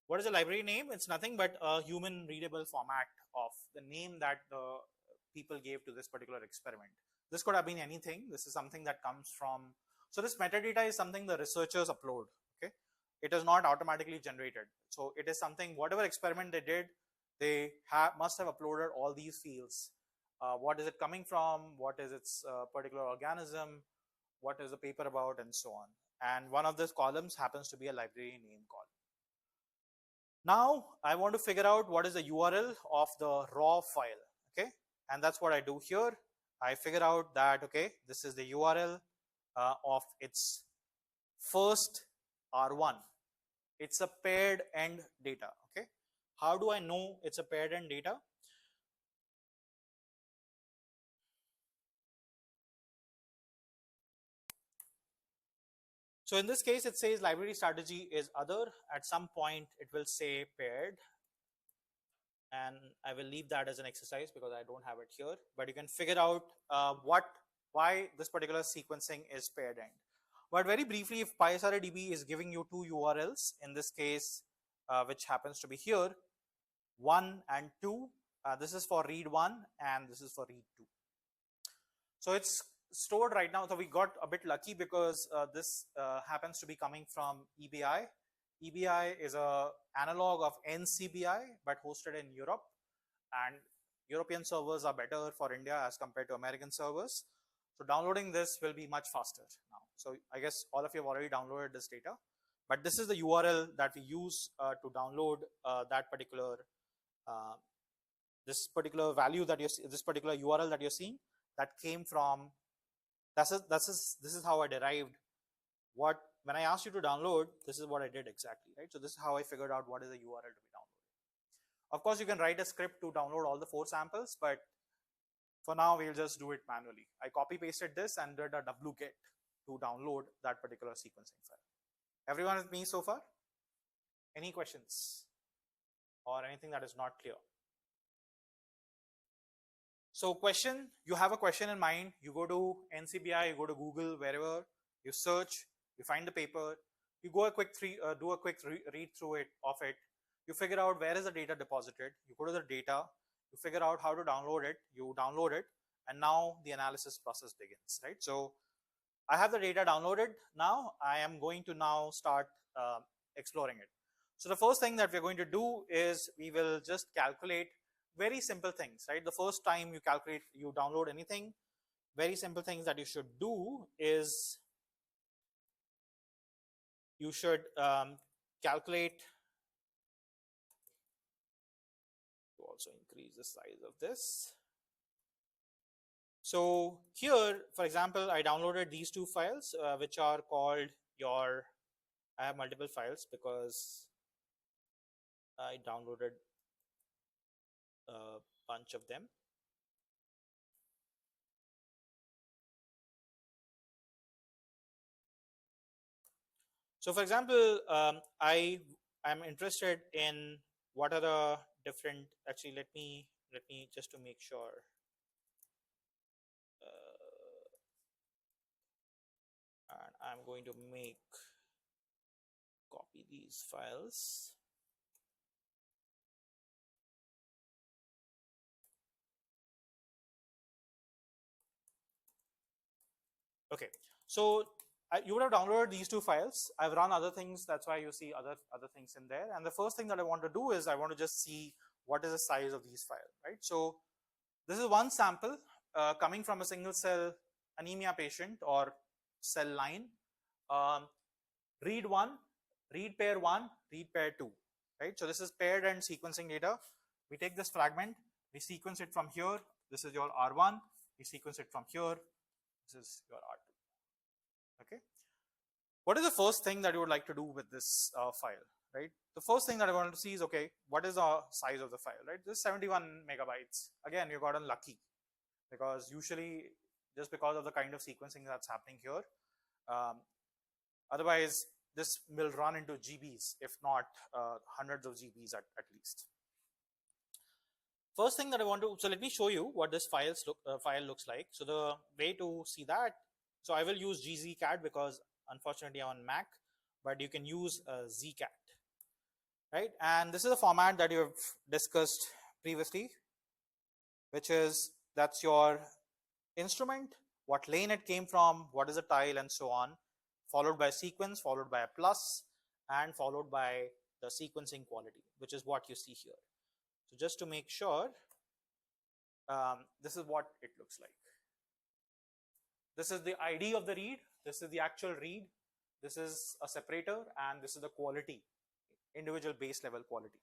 What is the library name? It's nothing but a human readable format of the name that the people gave to this particular experiment. This could have been anything. This is something that comes from, so this metadata is something the researchers upload. Okay, it is not automatically generated. So it is something, whatever experiment they did, they must have uploaded all these fields. What is it coming from? What is its particular organism? What is the paper about, and so on. And one of these columns happens to be a library name column. Now I want to figure out what is the URL of the raw file. Okay, and that's what I do here. I figure out that, okay, this is the URL of its first R1. It's a paired end data. Okay, how do I know it's a paired end data? So in this case, it says library strategy is other. At some point, it will say paired. And I will leave that as an exercise because I don't have it here. But you can figure out why this particular sequencing is paired end. But very briefly, if PySRDB is giving you 2 URLs, in this case, which happens to be here, 1 and 2, this is for read 1 and this is for read 2. So it's stored right now. So we got a bit lucky because this happens to be coming from EBI. EBI is a analog of NCBI but hosted in Europe, and European servers are better for India as compared to American servers. So downloading this will be much faster now. So I guess all of you have already downloaded this data, but this is the URL that we use to download that particular this particular value that you see, this particular URL that you're seeing, that came from. This is how I derived what, when I asked you to download, this is what I did exactly, right? So this is how I figured out what is the URL to be downloaded. Of course, you can write a script to download all the 4 samples, but for now, we'll just do it manually. I copy pasted this and did a wget to download that particular sequencing file. Everyone with me so far? Any questions or anything that is not clear? So question, you have a question in mind, you go to NCBI, you go to Google, wherever, you search, you find the paper, you go do a quick read through it of it, you figure out where is the data deposited, you go to the data, you figure out how to download it, you download it, and now the analysis process begins, right? So I have the data downloaded. Now I am going to now start exploring it. So the first thing that we're going to do is we will just calculate very simple things, right? The first time you download anything, very simple things that you should do is you should calculate, to also increase the size of this. So here, for example, I downloaded these 2 files, which are called I have multiple files because I downloaded a bunch of them. So for example, I'm interested in what are the different, actually let me just to make sure. And I'm going to copy these files. Okay, so you would have downloaded these 2 files. I've run other things, that's why you see other things in there. And the first thing that I want to do is I want to just see what is the size of these files, right? So this is one sample coming from a single cell anemia patient or cell line, um, read 1, read pair 1, read pair 2, right? So this is paired and sequencing data. We take this fragment, we sequence it from here. This is your R1. We sequence it from here. This is your R2. Okay. What is the first thing that you would like to do with this file, right? The first thing that I want to see is, okay, what is the size of the file, right? This is 71 megabytes. Again, you got unlucky because usually just because of the kind of sequencing that's happening here, um, otherwise this will run into GBs, if not hundreds of GBs at least. First thing that I want to, so let me show you what this file looks like. So the way to see that, so I will use gzcat because unfortunately I'm on Mac, but you can use zcat, right? And this is a format that you have discussed previously, which is, that's your instrument, what lane it came from, what is the tile, and so on, followed by sequence, followed by a plus, and followed by the sequencing quality, which is what you see here. So just to make sure, this is what it looks like. This is the ID of the read. This is the actual read. This is a separator, and this is the quality, individual base level quality.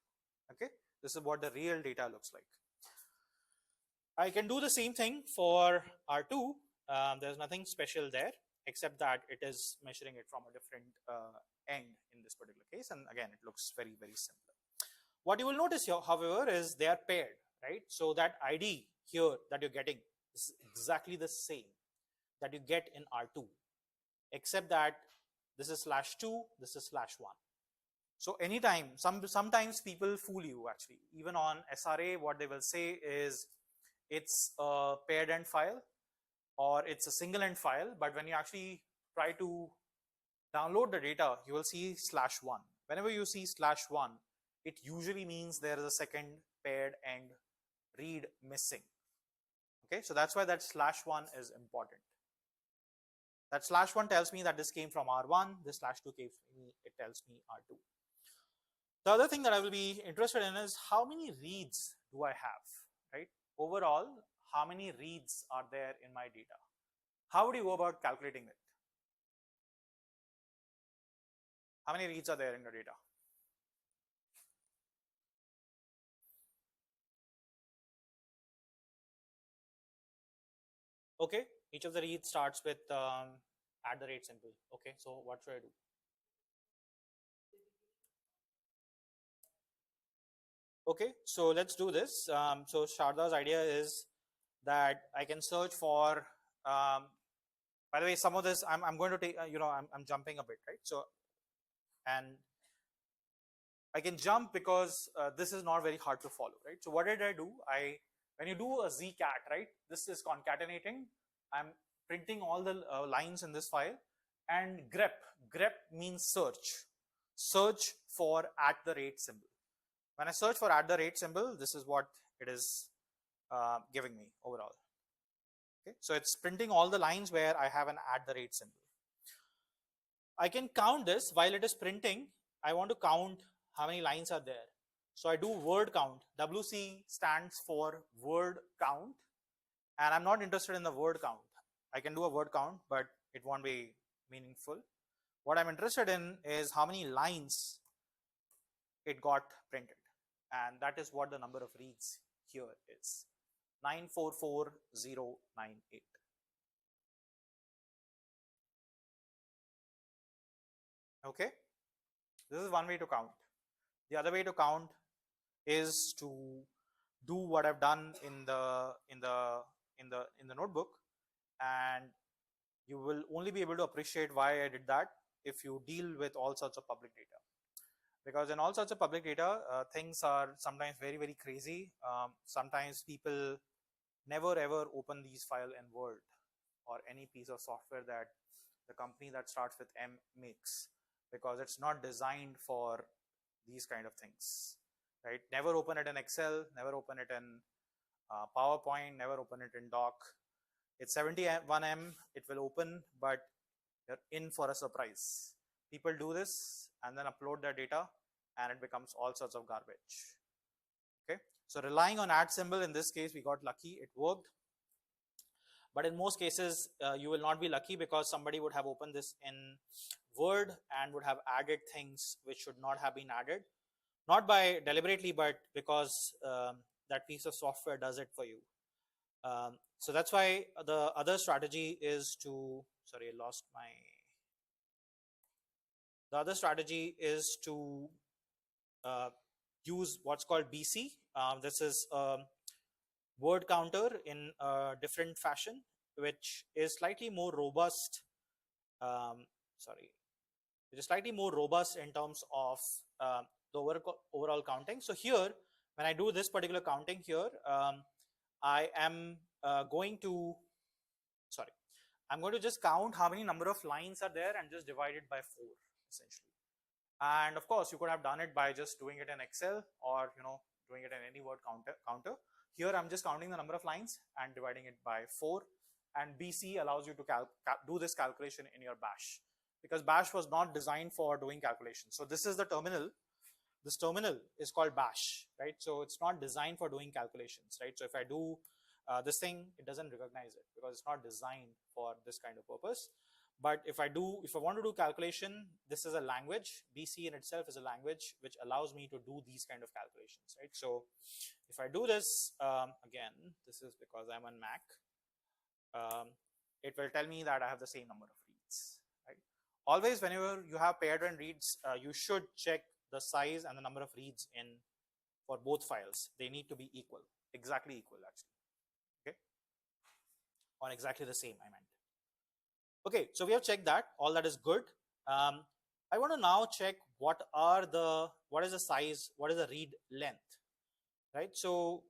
Okay, this is what the real data looks like. I can do the same thing for R2. There's nothing special there, except that it is measuring it from a different end in this particular case. And again, it looks very, very similar. What you will notice here, however, is they are paired, right? So that ID here that you're getting is exactly the same that you get in R2, except that this is /2, this is /1. So anytime, sometimes people fool you actually. Even on SRA, what they will say is it's a paired end file or it's a single end file, but when you actually try to download the data, you will see /1. Whenever you see /1, it usually means there is a second paired end read missing. Okay, so that's why that /1 is important. That /1 tells me that this came from R1, this /2 came from me, it tells me R2. The other thing that I will be interested in is how many reads do I have, right? Overall, how many reads are there in my data? How would you go about calculating it? How many reads are there in the data? Okay, each of the reads starts with @ symbol. Okay, so what should I do? Okay, so let's do this. So Sharda's idea is that I can search for, by the way, some of this I'm going to take, I'm jumping a bit, right? So, and I can jump because this is not very hard to follow, right? So what did I do? When you do a zcat, right? This is concatenating. I'm printing all the lines in this file, and grep means search for @ symbol. When I search for @ symbol, this is what it is giving me overall. Okay, so it's printing all the lines where I have an @ symbol. I can count this while it is printing. I want to count how many lines are there. So I do word count. WC stands for word count, and I'm not interested in the word count. I can do a word count, but it won't be meaningful. What I'm interested in is how many lines it got printed, and that is what the number of reads here is, 944098. Okay, this is one way to count. The other way to count is to do what I've done in the notebook, and you will only be able to appreciate why I did that if you deal with all sorts of public data. Because in all sorts of public data, things are sometimes very, very crazy. Sometimes people never ever open these files in Word or any piece of software that the company that starts with M makes, because it's not designed for these kind of things, right? Never open it in Excel, never open it in PowerPoint, never open it in Doc. It's 71M, it will open, but you're in for a surprise. People do this and then upload their data, and it becomes all sorts of garbage. Okay, so relying on @ symbol, in this case we got lucky, it worked. But in most cases, you will not be lucky because somebody would have opened this in Word and would have added things which should not have been added, not by deliberately, but because that piece of software does it for you. So that's why the other strategy is to, sorry, I lost my, the other strategy is to use what's called BC. This is word counter in a different fashion, which is slightly more robust. Sorry, which is slightly more robust in terms of the overall counting. So here, when I do this particular counting here, I am going to, sorry, I'm going to just count how many number of lines are there and just divide it by 4, essentially. And of course, you could have done it by just doing it in Excel or doing it in any word counter. Here, I'm just counting the number of lines and dividing it by 4. And BC allows you to do this calculation in your bash, because bash was not designed for doing calculations. So this is the terminal. This terminal is called bash, right? So it's not designed for doing calculations, right? So if I do this thing, it doesn't recognize it because it's not designed for this kind of purpose. But if I want to do calculation, this is a language. BC in itself is a language which allows me to do these kind of calculations, right? So if I do this, again, this is because I'm on Mac, it will tell me that I have the same number of reads, right? Always, whenever you have paired and reads, you should check the size and the number of reads in for both files. They need to be equal, exactly equal, actually, okay? Or exactly the same, I meant. Okay, so we have checked that. All that is good. I want to now check what is the size, what is the read length, right? So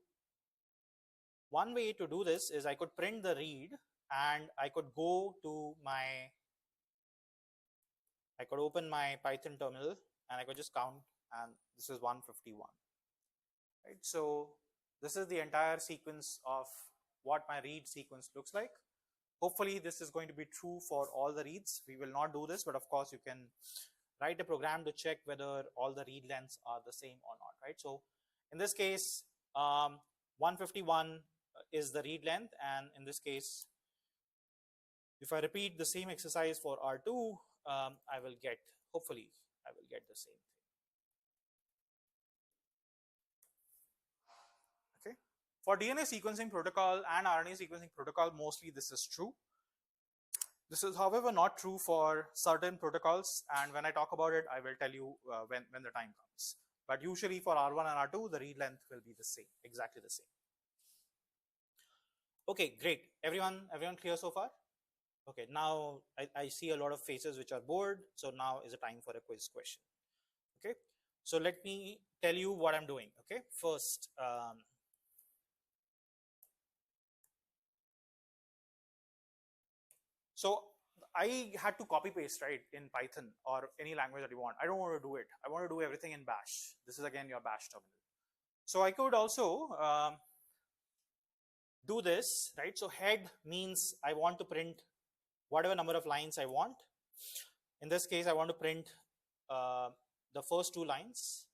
one way to do this is I could print the read and I could go to I could open my Python terminal and I could just count, and this is 151, right? So this is the entire sequence of what my read sequence looks like. Hopefully this is going to be true for all the reads. We will not do this, but of course you can write a program to check whether all the read lengths are the same or not, right? So in this case, 151 is the read length, and in this case, if I repeat the same exercise for R2, hopefully I will get the same thing. Okay. For DNA sequencing protocol and RNA sequencing protocol, mostly this is true. This is, however, not true for certain protocols, and when I talk about it, I will tell you when the time comes. But usually for R1 and R2, the read length will be the same, exactly the same. Okay, great. Everyone clear so far? Okay, now I see a lot of faces which are bored, so now is the time for a quiz question. Okay, so let me tell you what I'm doing. Okay, first, so I had to copy paste, right, in Python or any language that you want. I don't want to do it. I want to do everything in bash. This is again your bash terminal. So I could also do this, right? So head means I want to print whatever number of lines I want. In this case, I want to print the first 2 lines.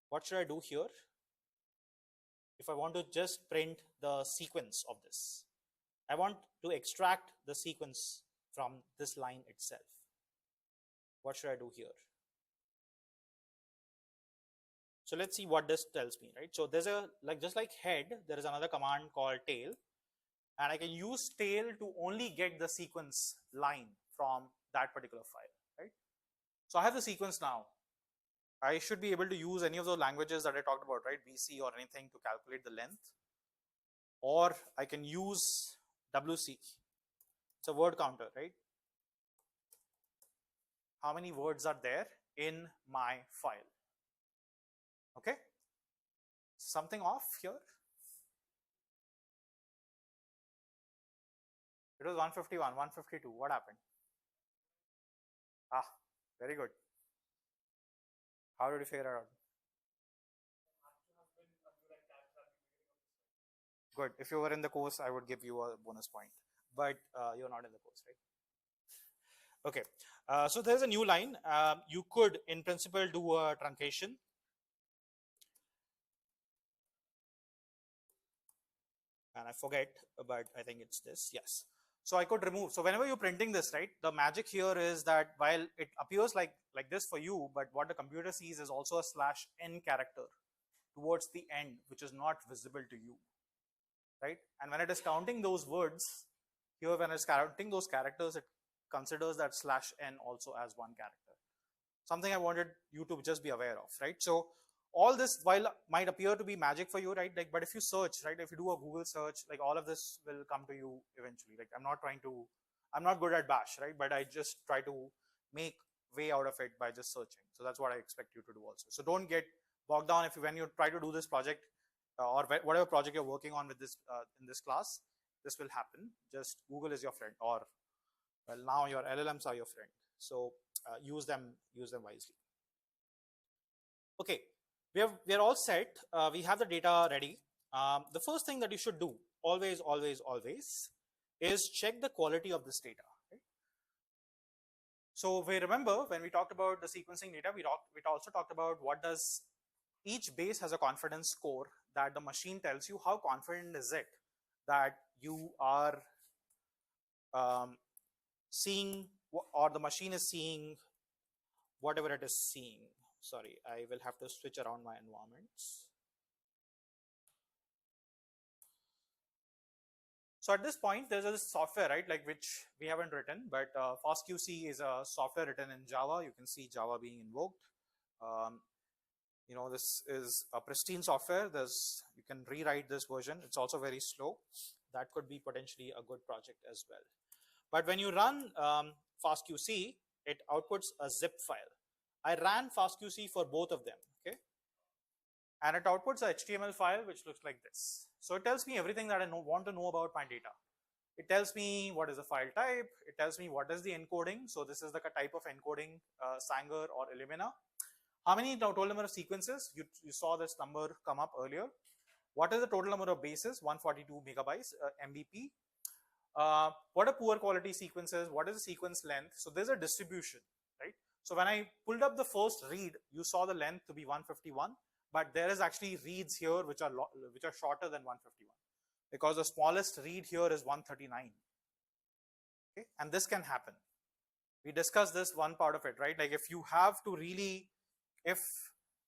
What should I do here? If I want to just print the sequence of this, I want to extract the sequence from this line itself. What should I do here? So let's see what this tells me, right? So there's just like head, there is another command called tail, and I can use tail to only get the sequence line from that particular file, right? So I have the sequence now. I should be able to use any of those languages that I talked about, right? BC or anything to calculate the length, or I can use WC. It's a word counter, right? How many words are there in my file? Okay, something off here. It was 151, 152. What happened? Ah, very good. How did you figure it out? Good. If you were in the course, I would give you a bonus point, but you're not in the course, right? Okay. So there's a new line. You could, in principle, do a truncation. and I forget, but I think it's this. Yes. So I could remove. So whenever you're printing this, right, the magic here is that while it appears like this for you, but what the computer sees is also a /n character towards the end, which is not visible to you, right? And when it is counting those words here, when it's counting those characters, it considers that /n also as one character. Something I wanted you to just be aware of, right? So all this, while might appear to be magic for you, right? Like, but if you search, right, if you do a Google search, like all of this will come to you eventually. Like, I'm not good at Bash, right? But I just try to make way out of it by just searching. So that's what I expect you to do also. So don't get bogged down when you try to do this project or whatever project you're working on with this in this class. This will happen. Just Google is your friend, or well, now your LLMs are your friend. So use them wisely. Okay, we are all set. We have the data ready. The first thing that you should do always is check the quality of this data. Right? So we remember when we talked about the sequencing data, we also talked about what does each base has a confidence score that the machine tells you how confident is it that you are seeing, or the machine is seeing whatever it is seeing. Sorry, I will have to switch around my environments. So at this point, there's a software, right, like which we haven't written, but FastQC is a software written in Java. You can see Java being invoked. You know, this is a pristine software. You can rewrite this version. It's also very slow. That could be potentially a good project as well. But when you run FastQC, it outputs a zip file. I ran FastQC for both of them, okay? And it outputs a HTML file which looks like this. So it tells me everything that I want to know about my data. It tells me what is the file type. It tells me what is the encoding. So this is the type of encoding, Sanger or Illumina. How many total number of sequences? You saw this number come up earlier. What is the total number of bases? 142 megabytes, MBP. What are poor quality sequences? What is the sequence length? So there's a distribution, right? So when I pulled up the first read, you saw the length to be 151, but there is actually reads here which are shorter than 151, because the smallest read here is 139. Okay, and this can happen. We discussed this one part of it, right? Like if you have to really, if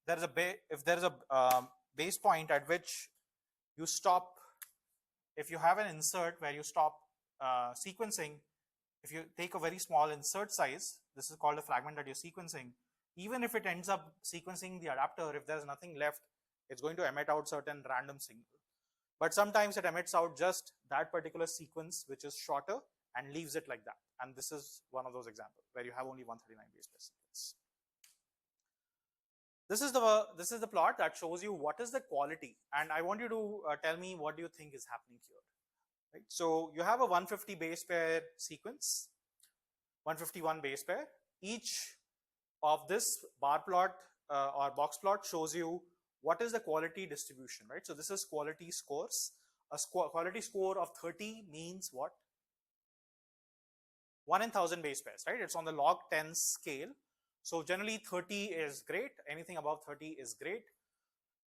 there is a base point at which you stop, if you have an insert where you stop sequencing, if you take a very small insert size, this is called a fragment that you're sequencing, even if it ends up sequencing the adapter, if there's nothing left, it's going to emit out certain random signal. But sometimes it emits out just that particular sequence, which is shorter, and leaves it like that. And this is one of those examples where you have only 139 base pair sequence. This is the plot that shows you what is the quality, and I want you to tell me what do you think is happening here. Right? So you have a 150 base pair sequence, 151 base pair. Each of this bar plot or box plot shows you what is the quality distribution, right? So this is quality scores. A quality score of 30 means what? 1 in 1000 base pairs, right? It's on the log 10 scale. So generally 30 is great. Anything above 30 is great.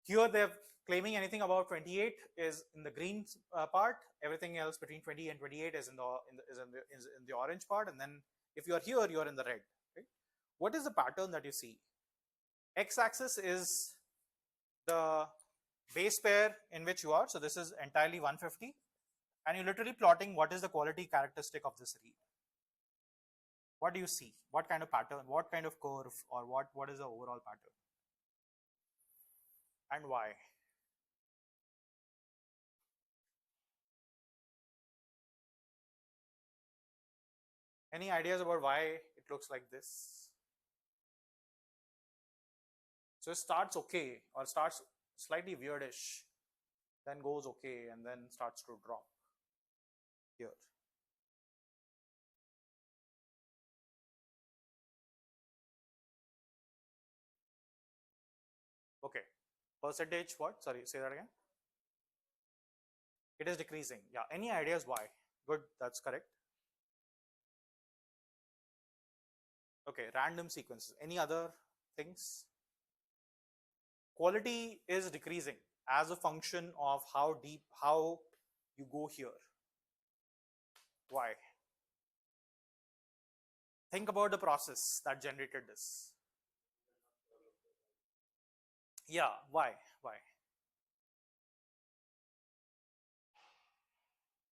Here they're claiming anything above 28 is in the green part. Everything else between 20 and 28 is in the orange part. And then if you are here, you are in the red. Right? What is the pattern that you see? X-axis is the base pair in which you are. So this is entirely 150. And you're literally plotting what is the quality characteristic of this read. What do you see? What kind of pattern? What kind of curve? Or what is the overall pattern? And why? Any ideas about why it looks like this? So it starts okay, or starts slightly weirdish, then goes okay, and then starts to drop here. Okay, percentage what? Sorry, say that again. It is decreasing. Yeah, any ideas why? Good, that's correct. Okay, random sequences. Any other things? Quality is decreasing as a function of how deep, how you go here. Why? Think about the process that generated this. Yeah, why? Why?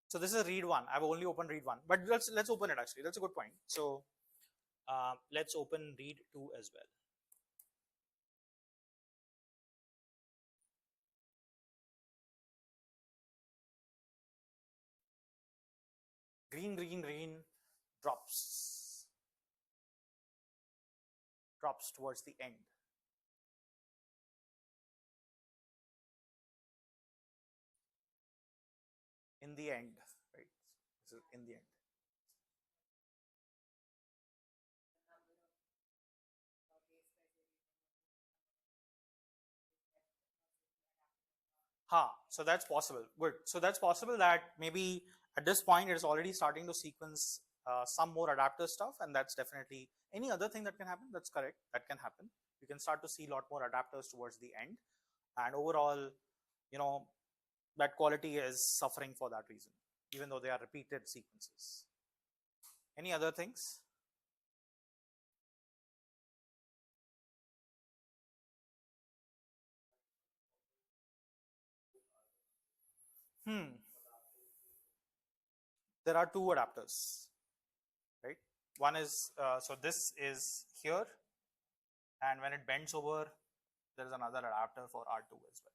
So this is read one. I've only opened read one, but let's open it actually. That's a good point. So let's open read two as well. Green, green, green drops towards the end. In the end, right? This is in the end. So that's possible. Good. So that's possible that maybe at this point it is already starting to sequence some more adapter stuff, and that's definitely any other thing that can happen. That's correct. That can happen. You can start to see a lot more adapters towards the end, and overall, you know, that quality is suffering for that reason, even though they are repeated sequences. Any other things? There are two adapters, right? One is so this is here, and when it bends over, there is another adapter for R2 as well.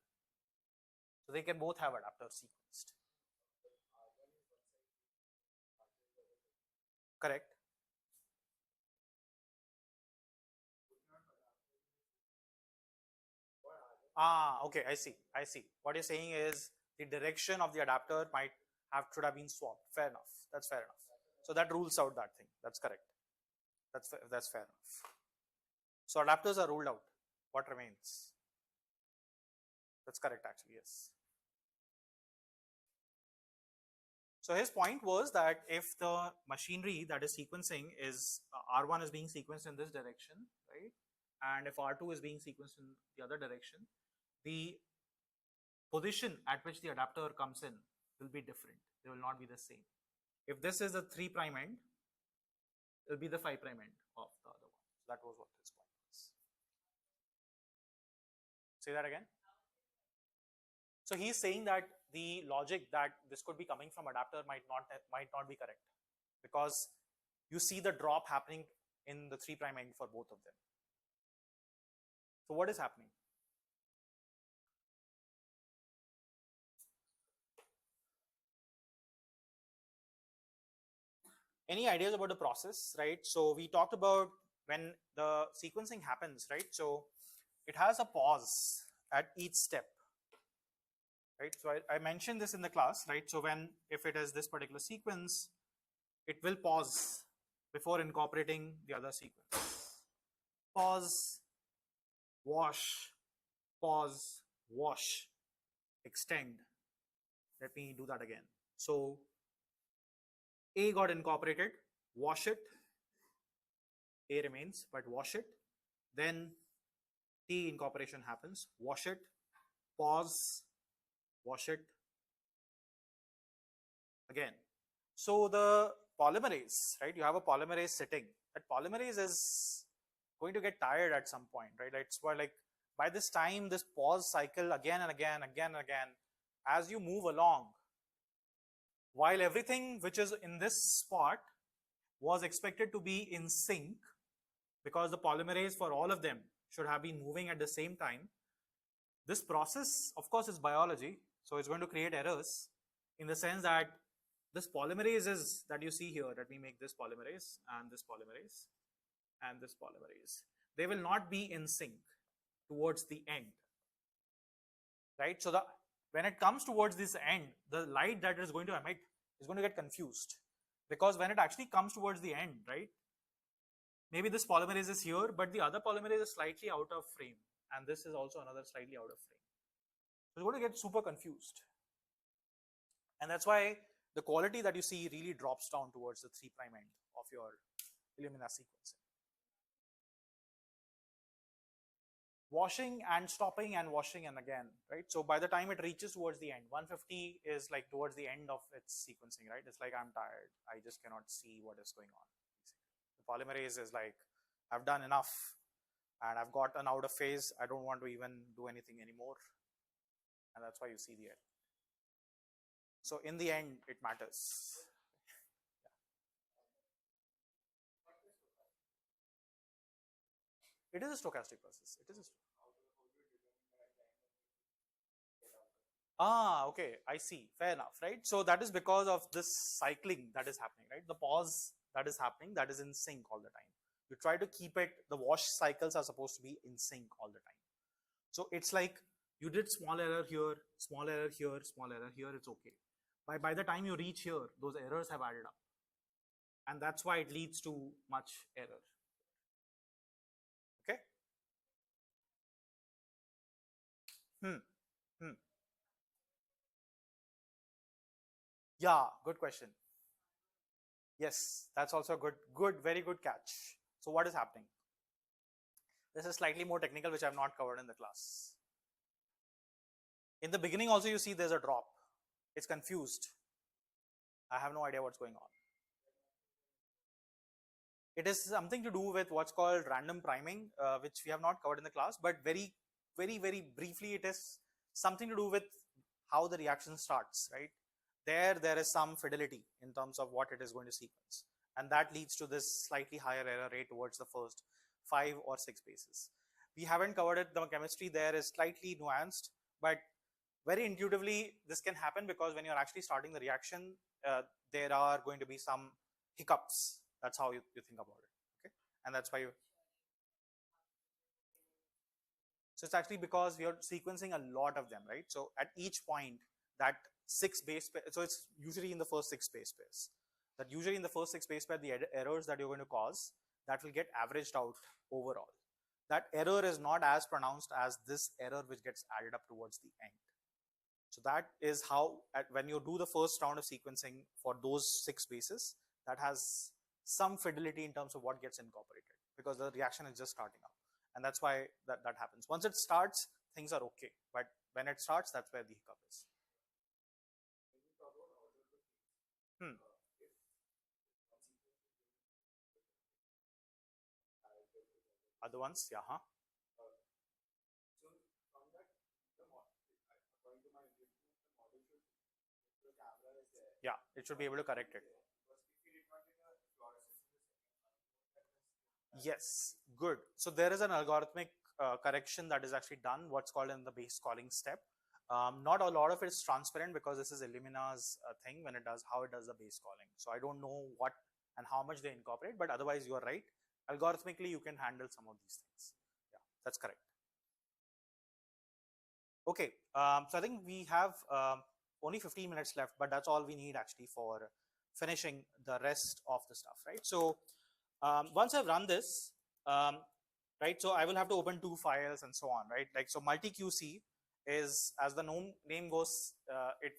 So they can both have adapters sequenced. Correct. Okay, I see. I see. What you're saying is the direction of the adapter should have been swapped. Fair enough. That's fair enough. So that rules out that thing. That's correct. That's fair enough. So adapters are ruled out. What remains? That's correct, actually. Yes. So his point was that if the machinery that is sequencing is R1 is being sequenced in this direction, right? And if R2 is being sequenced in the other direction, the position at which the adapter comes in will be different. They will not be the same. If this is a 3' end, it will be the 5' end of the other one. So that was what his point was. Say that again. So he's saying that the logic that this could be coming from adapter might not be correct, because you see the drop happening in the 3' end for both of them. So what is happening? Any ideas about the process, right? So we talked about when the sequencing happens, right? So it has a pause at each step, right? So I mentioned this in the class, right? So if it is this particular sequence, it will pause before incorporating the other sequence. Pause, wash, pause, wash, extend. Let me do that again. So A got incorporated, wash it, A remains, but wash it. Then T incorporation happens, wash it, pause, wash it again. So the polymerase, right? You have a polymerase sitting. That polymerase is going to get tired at some point, right? It's why, like, by this time, this pause cycle again and again, as you move along, while everything which is in this spot was expected to be in sync, because the polymerase for all of them should have been moving at the same time, this process, of course, is biology, so it's going to create errors in the sense that this polymerase is that you see here, let me make this polymerase and this polymerase and this polymerase. They will not be in sync towards the end, right? So when it comes towards this end, the light that is going to emit is going to get confused, because when it actually comes towards the end, right? Maybe this polymerase is here, but the other polymerase is slightly out of frame, and this is also another slightly out of frame. So it's going to get super confused. And that's why the quality that you see really drops down towards the 3' end of your Illumina sequencing. washing and stopping and washing and again, right? So by the time it reaches towards the end, 150 is like towards the end of its sequencing, right? It's like, I'm tired, I just cannot see what is going on. The polymerase is like, I've done enough and I've gotten out of phase, I don't want to even do anything anymore, and that's why you see the end. So in the end, it matters. It is a stochastic process. It is a okay, I see. Fair enough, right? So that is because of this cycling that is happening, right? The pause that is happening, that is in sync all the time. You try to keep it, the wash cycles are supposed to be in sync all the time. So it's like you did small error here, small error here, small error here, it's okay. By the time you reach here, those errors have added up. And that's why it leads to much error. Okay? Hmm. Hmm. Yeah, good question. Yes, that's also a very good catch. So what is happening? This is slightly more technical, which I've not covered in the class. In the beginning also you see there's a drop. It's confused. I have no idea what's going on. It is something to do with what's called random priming, which we have not covered in the class, but very briefly, it is something to do with how the reaction starts, right? There is some fidelity in terms of what it is going to sequence. And that leads to this slightly higher error rate towards the first 5 or 6 bases. We haven't covered it. The chemistry there is slightly nuanced, but very intuitively, this can happen because when you're actually starting the reaction, there are going to be some hiccups. That's how you think about it. Okay, and that's why you. So it's actually because we are sequencing a lot of them, right? So at each point, that 6 base pair, so it's usually in the first 6 base pairs. That usually in the first 6 base pair, the errors that you're going to cause, that will get averaged out overall. That error is not as pronounced as this error which gets added up towards the end. So that is how, when you do the first round of sequencing for those 6 bases, that has some fidelity in terms of what gets incorporated, because the reaction is just starting up. And that's why that happens. Once it starts, things are okay. But when it starts, that's where the hiccup is. Hmm. Other ones, yeah, huh? Yeah, it should be able to correct it. Yes, good. So there is an algorithmic correction that is actually done, what's called in the base calling step. Not a lot of it is transparent because this is Illumina's thing when it does how it does the base calling. So I don't know what and how much they incorporate, but otherwise you are right. Algorithmically, you can handle some of these things. Yeah, that's correct. Okay, so I think we have only 15 minutes left, but that's all we need actually for finishing the rest of the stuff, right? So once I've run this, right, so I will have to open 2 files and so on, right? Like, so multi-QC is, as the name goes, it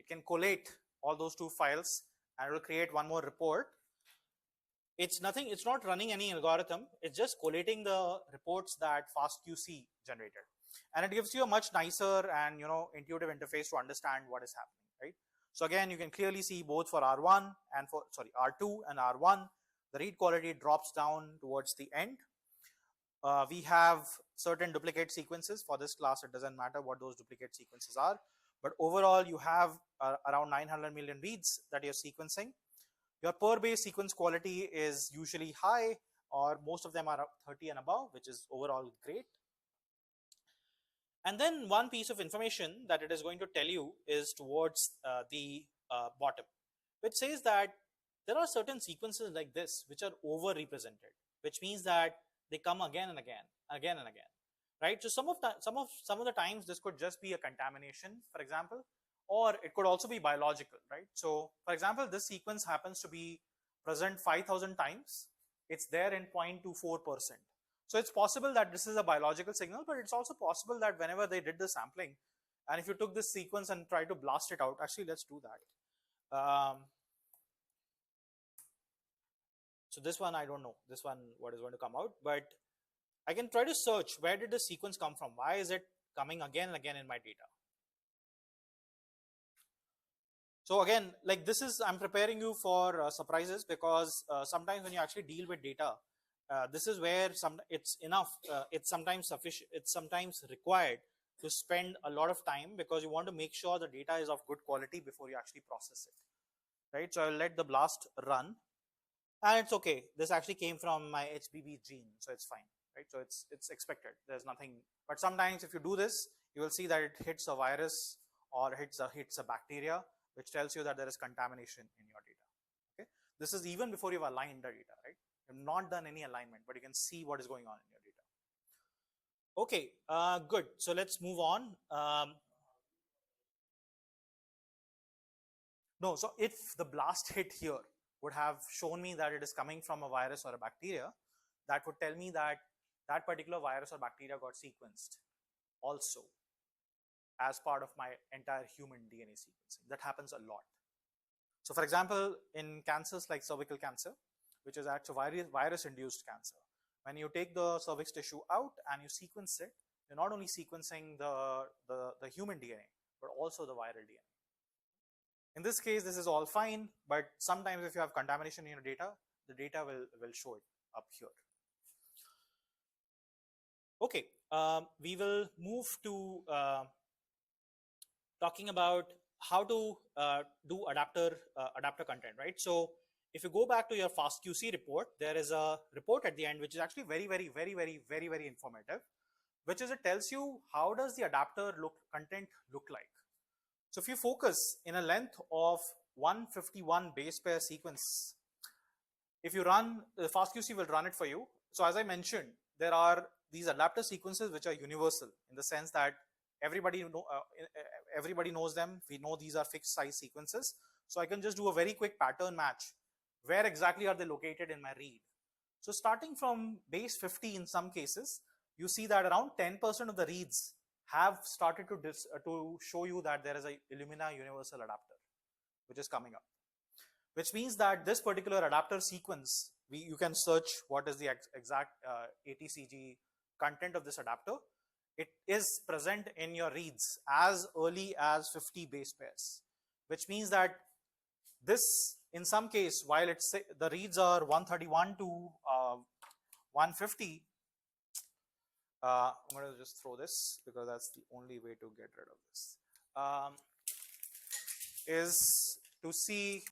can collate all those 2 files and it will create one more report. It's nothing, it's not running any algorithm, it's just collating the reports that FastQC generated. And it gives you a much nicer and intuitive interface to understand what is happening, right? So again, you can clearly see both for R1 and for R2 and R1, the read quality drops down towards the end. We have certain duplicate sequences. For this class, it doesn't matter what those duplicate sequences are, but overall you have around 900 million reads that you're sequencing. Your per base sequence quality is usually high, or most of them are 30 and above, which is overall great. And then one piece of information that it is going to tell you is towards the bottom, which says that there are certain sequences like this which are overrepresented, which means that they come again and again, right? So some of the times this could just be a contamination, for example, or it could also be biological, right? So for example, this sequence happens to be present 5,000 times. It's there in 0.24%. So it's possible that this is a biological signal, but it's also possible that whenever they did the sampling, and if you took this sequence and tried to blast it out, actually, let's do that. So this one, I don't know, this one, what is going to come out, but I can try to search where did the sequence come from? Why is it coming again and again in my data? So again, like this is, I'm preparing you for surprises, because sometimes when you actually deal with data, this is where it's enough, it's sometimes sufficient, it's sometimes required to spend a lot of time, because you want to make sure the data is of good quality before you actually process it, right? So I'll let the blast run, and it's okay. This actually came from my HBB gene, so it's fine, right? So it's expected. There's nothing. But sometimes if you do this, you will see that it hits a virus or hits a bacteria, which tells you that there is contamination in your data. Okay, this is even before you've aligned the data, right? You've not done any alignment, but you can see what is going on in your data. Okay, good. So let's move on. No, so if the blast hit here would have shown me that it is coming from a virus or a bacteria, that would tell me that that particular virus or bacteria got sequenced also as part of my entire human DNA sequencing. That happens a lot. So for example, in cancers like cervical cancer, which is actually virus-induced cancer, when you take the cervix tissue out and you sequence it, you're not only sequencing the human DNA, but also the viral DNA. In this case, this is all fine, but sometimes if you have contamination in your data, the data will show it up here. Okay, we will move to talking about how to do adapter content, right? So if you go back to your FastQC report, there is a report at the end which is actually very informative, which is, it tells you how does the adapter content look like. So if you focus in a length of 151 base pair sequence, if you run, the FastQC will run it for you. So as I mentioned, there are these adapter sequences which are universal in the sense that everybody knows them. We know these are fixed size sequences. So I can just do a very quick pattern match. Where exactly are they located in my read? So starting from base 50 in some cases, you see that around 10% of the reads have started to show you that there is a Illumina universal adapter, which is coming up. Which means that this particular adapter sequence, you can search what is the exact ATCG content of this adapter. It is present in your reads as early as 50 base pairs, which means that this, in some case, while it's the reads are 131 to 150, I'm going to just throw this because that's the only way to get rid of this, is to see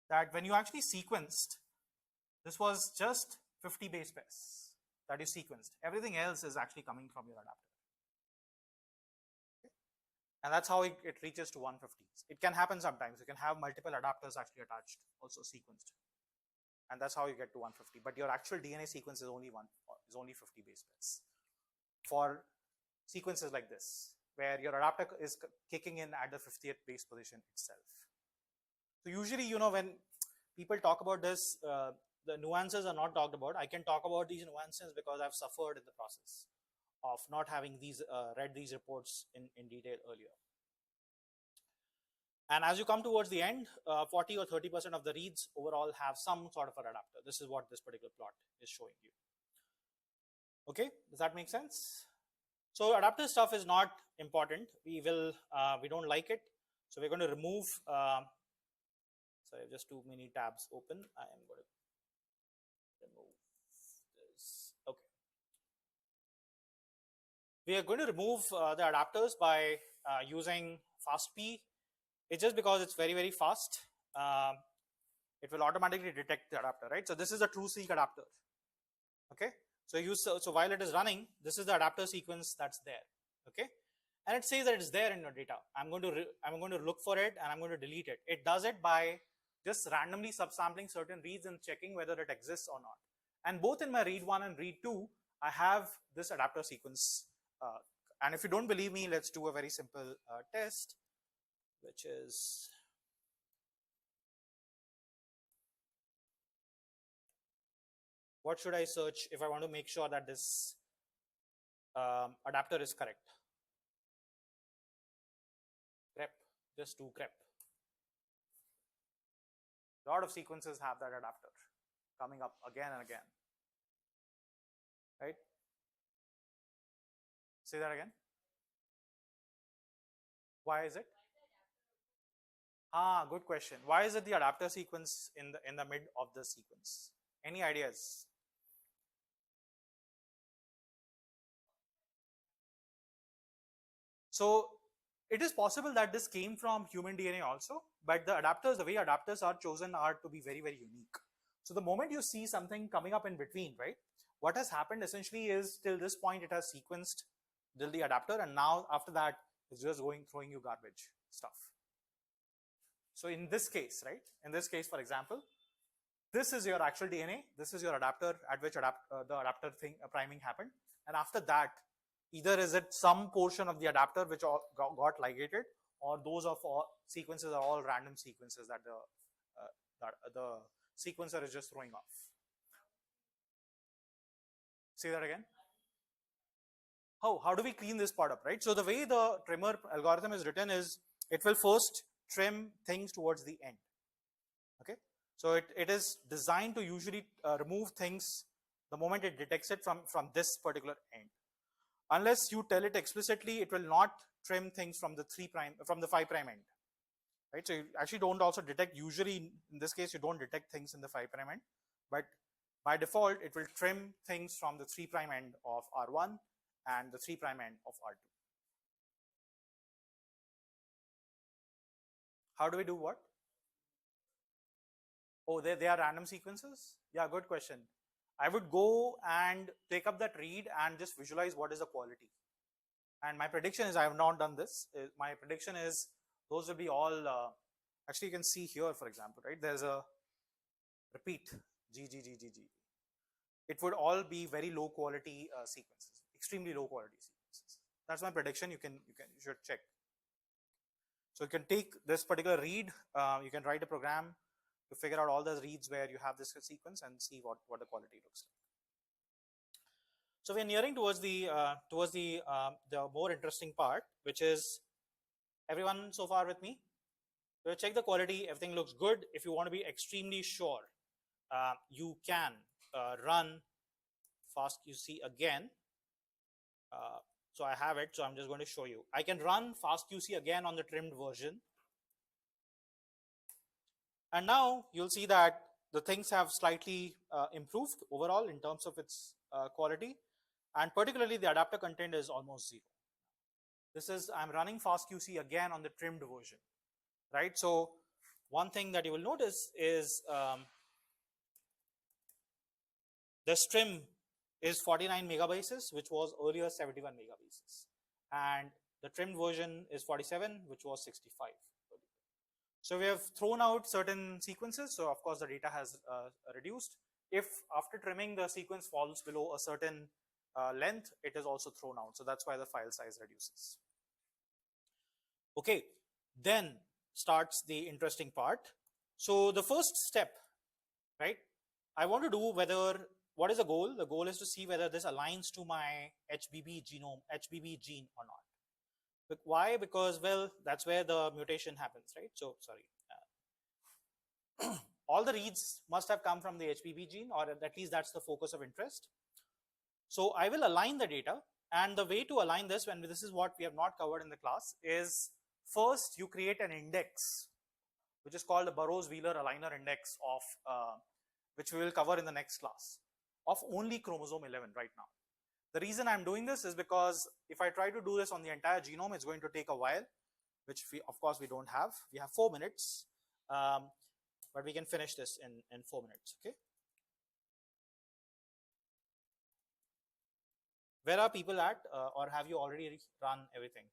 that when you actually sequenced, this was just 50 base pairs that you sequenced. Everything else is actually coming from your adapter. Okay? And that's how it reaches to 150. It can happen sometimes. You can have multiple adapters actually attached, also sequenced. And that's how you get to 150. But your actual DNA sequence is only 50 base pairs. For sequences like this, where your adapter is kicking in at the 50th base position itself. So usually, when people talk about this, the nuances are not talked about. I can talk about these nuances because I've suffered in the process of not having read these reports in detail earlier. And as you come towards the end, 40 or 30% of the reads overall have some sort of an adapter. This is what this particular plot is showing you. Okay, does that make sense? So adapter stuff is not important. We don't like it. So we're going to remove, sorry, just too many tabs open. I am going to remove this. Okay. We are going to remove the adapters by using FastP. It's just because it's very fast. It will automatically detect the adapter, right? So this is a TrueSeq adapter. Okay. So while it is running, this is the adapter sequence that's there. Okay. And it says that it's there in your data. I'm going to look for it and I'm going to delete it. It does it by just randomly subsampling certain reads and checking whether it exists or not. And both in my read 1 and read 2, I have this adapter sequence. And if you don't believe me, let's do a very simple test, which is what should I search if I want to make sure that this adapter is correct? Grep, just do grep. A lot of sequences have that adapter. coming up again and again, right? Say that again. Why is it? Ah, good question. Why is it the adapter sequence in the mid of the sequence? Any ideas? So it is possible that this came from human DNA also, but the adapters, the way adapters are chosen are to be very, very unique. So the moment you see something coming up in between, right? What has happened essentially is till this point it has sequenced till the adapter, and now after that it's just going throwing you garbage stuff. So in this case, right? In this case, for example, this is your actual DNA. This is your adapter at which the adapter thing priming happened, and after that, either is it some portion of the adapter which got ligated, or those of all sequences are all random sequences that the sequencer is just throwing off. Say that again. How do we clean this part up, right? So the way the trimmer algorithm is written is it will first trim things towards the end. Okay, so it is designed to usually remove things the moment it detects it from this particular end. Unless you tell it explicitly, it will not trim things from the 3' from the 5' end, right? So you actually don't also detect, usually in this case you don't detect things in the 5' end, but by default it will trim things from the 3' end of R1 and the 3' end of R2. How do we do what? Oh, they are random sequences? Yeah, good question. I would go and take up that read and just visualize what is the quality. And my prediction is, I have not done this. My prediction is those will be all, actually you can see here, for example, right? There's a repeat, G, G, G, G, G. It would all be very low quality sequences, extremely low quality sequences. That's my prediction. You should check. So you can take this particular read, you can write a program to figure out all the reads where you have this sequence and see what the quality looks like. So we're nearing towards the more interesting part, which is, everyone so far with me? So check the quality, everything looks good. If you want to be extremely sure, you can run fastqc again. So I have it, so I'm just going to show you. I can run fastqc again on the trimmed version. And now you'll see that the things have slightly improved overall in terms of its quality. And particularly the adapter content is almost zero. This is, I'm running fastqc again on the trimmed version, right? So one thing that you will notice is the trim is 49 megabases, which was earlier 71 megabases. And the trimmed version is 47, which was 65. So we have thrown out certain sequences. So of course the data has reduced. If after trimming the sequence falls below a certain length, it is also thrown out. So that's why the file size reduces. Okay, then starts the interesting part. So the first step, right? I want to do what is the goal? The goal is to see whether this aligns to my HBB gene or not. But why? Because, well, that's where the mutation happens, right? So, sorry. All the reads must have come from the HBB gene, or at least that's the focus of interest. So I will align the data, and the way to align this, when this is what we have not covered in the class, is first you create an index, which is called the Burrows-Wheeler aligner index of, which we will cover in the next class, of only chromosome 11 right now. The reason I'm doing this is because if I try to do this on the entire genome, it's going to take a while, which of course we don't have. We have 4 minutes, but we can finish this in 4 minutes, okay? Where are people at, or have you already run everything?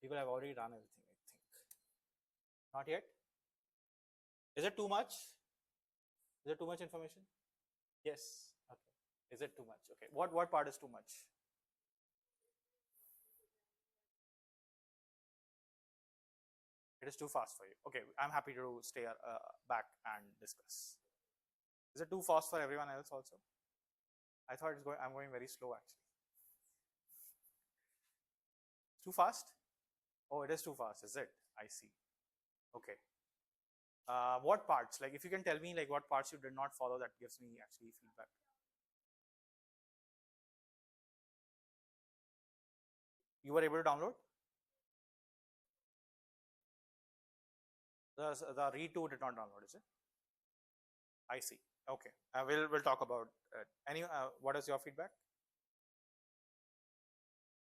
People have already run everything, I think. Not yet? Is it too much? Is it too much information? Yes. Okay. Is it too much? Okay. What part is too much? It is too fast for you. Okay. I'm happy to stay back and discuss. Is it too fast for everyone else also? I thought I'm going very slow actually. Too fast? Oh, it is too fast, is it? I see. Okay. What parts? Like, if you can tell me like what parts you did not follow, that gives me actually feedback. You were able to download the read to did not download, is it? I see. Okay, we'll talk about it. What is your feedback?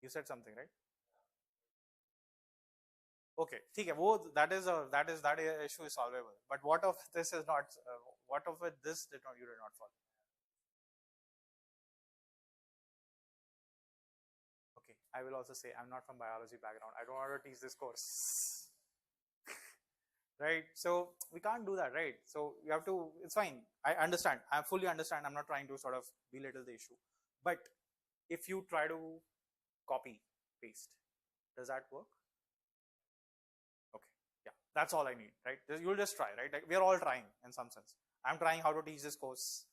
You said something, right? Okay, ठीक है, वो that issue is solvable. But what if this is not? What if this did not, you did not follow? Okay, I will also say I'm not from biology background. I don't want to teach this course. Right, so we can't do that, right? So you have to, it's fine, I understand, I fully understand, I'm not trying to sort of belittle the issue, but if you try to copy paste, does that work? Okay, yeah, that's all I need, right? You'll just try, right? Like, we're all trying in some sense. I'm trying how to teach this course.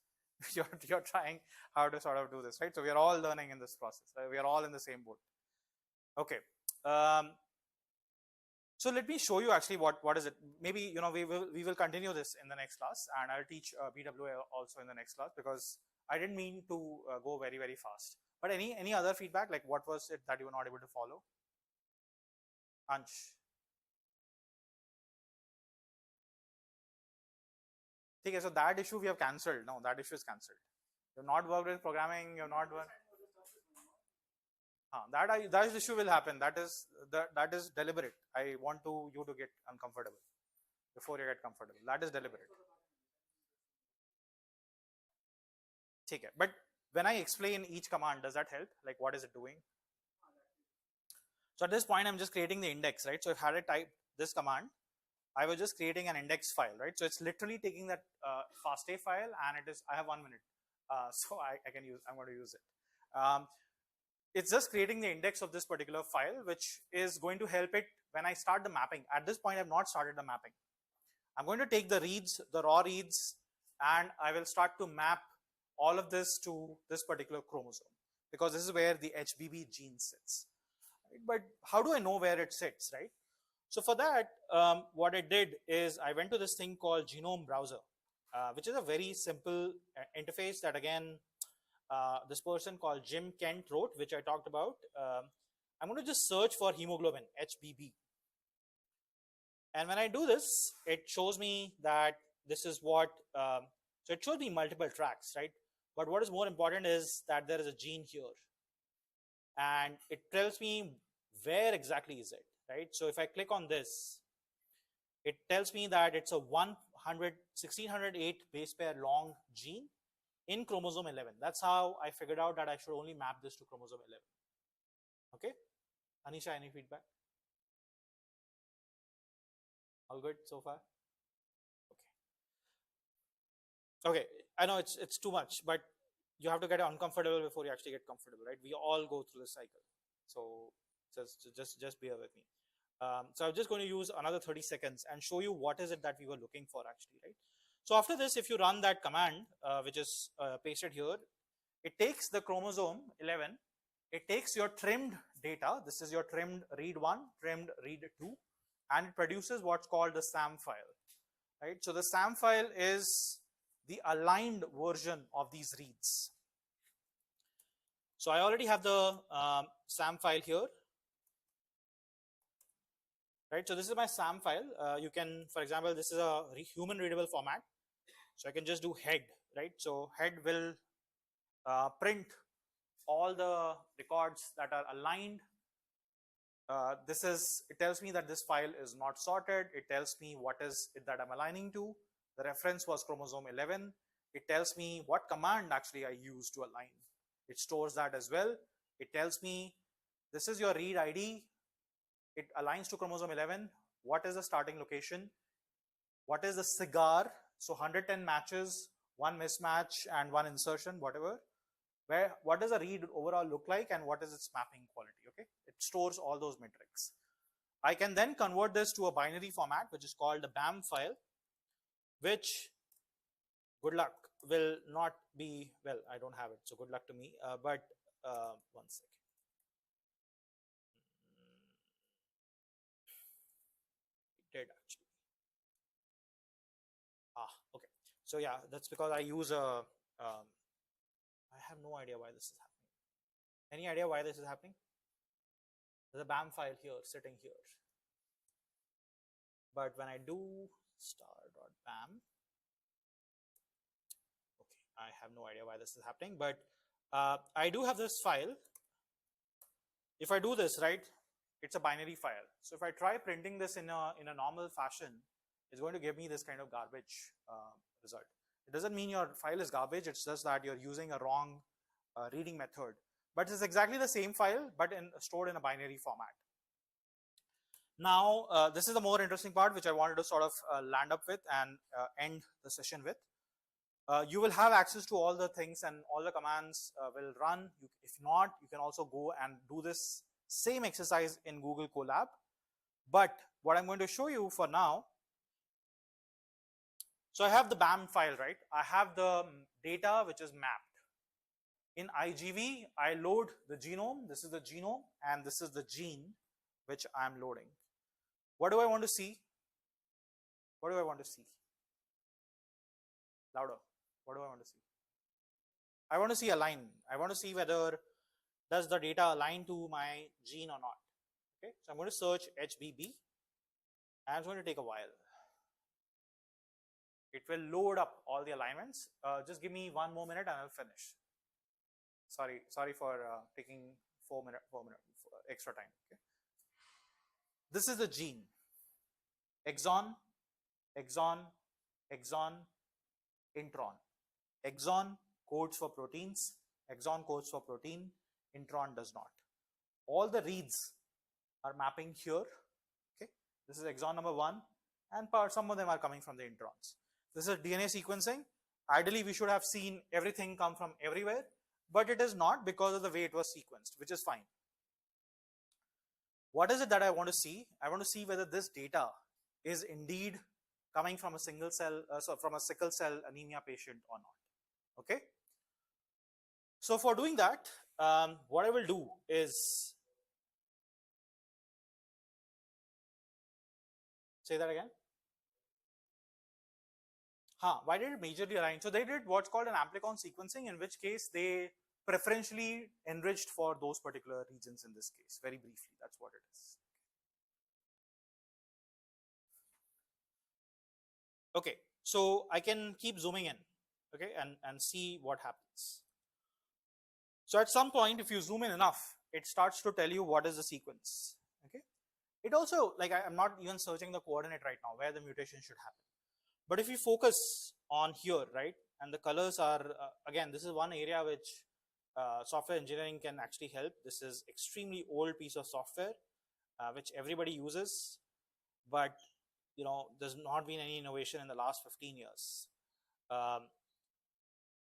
You're trying how to sort of do this, right? So we are all learning in this process, right? We are all in the same boat. Okay, so let me show you actually what is it. Maybe we will continue this in the next class, and I'll teach BWA also in the next class, because I didn't mean to go very fast. But any other feedback, like what was it that you were not able to follow? Ansh. Okay, so that issue we have cancelled. No, that issue is cancelled. You've not worked with programming. You've not worked. That issue will happen. That is deliberate. I want you to get uncomfortable before you get comfortable. That is deliberate. Okay, but when I explain each command, does that help? Like, what is it doing? So at this point, I'm just creating the index, right? So if I had typed this command, I was just creating an index file, right? So it's literally taking that FASTA file, and it is, I have 1 minute, so I'm going to use it. It's just creating the index of this particular file, which is going to help it when I start the mapping. At this point, I've not started the mapping. I'm going to take the reads, the raw reads, and I will start to map all of this to this particular chromosome, because this is where the HBB gene sits. Right? But how do I know where it sits, right? So for that, what I did is I went to this thing called Genome Browser, which is a very simple interface that, again, this person called Jim Kent wrote, which I talked about. I'm going to just search for hemoglobin, HBB. And when I do this, it shows me that this is what, so it shows me multiple tracks, right? But what is more important is that there is a gene here. And it tells me where exactly is it, right? So if I click on this, it tells me that it's a 1608 base pair long gene in chromosome 11. That's how I figured out that I should only map this to chromosome 11. Okay, Anisha, any feedback? All good so far? Okay. Okay, I know it's too much, but you have to get uncomfortable before you actually get comfortable, right? We all go through the cycle, so just bear with me. So I'm just going to use another 30 seconds and show you what is it that we were looking for actually, right? So after this, if you run that command, which is pasted here, it takes the chromosome 11, it takes your trimmed data, this is your trimmed read 1, trimmed read 2, and it produces what's called the SAM file, right? So the SAM file is the aligned version of these reads. So I already have the SAM file here, right? So this is my SAM file. You can, for example, this is a human readable format. So I can just do head, right? So head will print all the records that are aligned. It tells me that this file is not sorted. It tells me what is it that I'm aligning to. The reference was chromosome 11. It tells me what command actually I used to align. It stores that as well. It tells me this is your read ID. It aligns to chromosome 11. What is the starting location? What is the cigar? So 110 matches, 1 mismatch, and 1 insertion, whatever. What does a read overall look like, and what is its mapping quality? Okay, it stores all those metrics. I can then convert this to a binary format, which is called the BAM file, which, good luck, will not be, well, I don't have it, so good luck to me, but 1 second. It did actually. Okay. So yeah, that's because I use a. I have no idea why this is happening. Any idea why this is happening? There's a BAM file here sitting here. But when I do star.bam, okay, I have no idea why this is happening, but I do have this file. If I do this, right, it's a binary file. So if I try printing this in a normal fashion, it's going to give me this kind of garbage result. It doesn't mean your file is garbage. It's just that you're using a wrong reading method. But it's exactly the same file, but stored in a binary format. Now, this is the more interesting part, which I wanted to sort of land up with and end the session with. You will have access to all the things and all the commands will run. If not, you can also go and do this same exercise in Google Colab. But what I'm going to show you for now, so I have the BAM file, right? I have the data which is mapped. In IGV, I load the genome. This is the genome and this is the gene which I'm loading. What do I want to see? What do I want to see? Louder. What do I want to see? I want to see a line. I want to see whether does the data align to my gene or not. Okay, so I'm going to search HBB and it's going to take a while. It will load up all the alignments. Just give me 1 more minute and I'll finish. Sorry for taking 4 minutes extra time. Okay. This is the gene. Exon, exon, exon, intron. Exon codes for proteins, exon codes for protein, intron does not. All the reads are mapping here. Okay, this is exon number 1, and some of them are coming from the introns. This is DNA sequencing. Ideally, we should have seen everything come from everywhere, but it is not because of the way it was sequenced, which is fine. What is it that I want to see? I want to see whether this data is indeed coming from a single cell, from a sickle cell anemia patient or not. Okay. So for doing that, what I will do is, say that again. Why did it majorly align? So they did what's called an amplicon sequencing, in which case they preferentially enriched for those particular regions in this case. Very briefly, that's what it is. Okay, so I can keep zooming in, okay, and see what happens. So at some point, if you zoom in enough, it starts to tell you what is the sequence. Okay, it also, like, I'm not even searching the coordinate right now where the mutation should happen. But if you focus on here, right, and the colors are, again, this is one area which software engineering can actually help. This is extremely old piece of software, which everybody uses, but you know, there's not been any innovation in the last 15 years.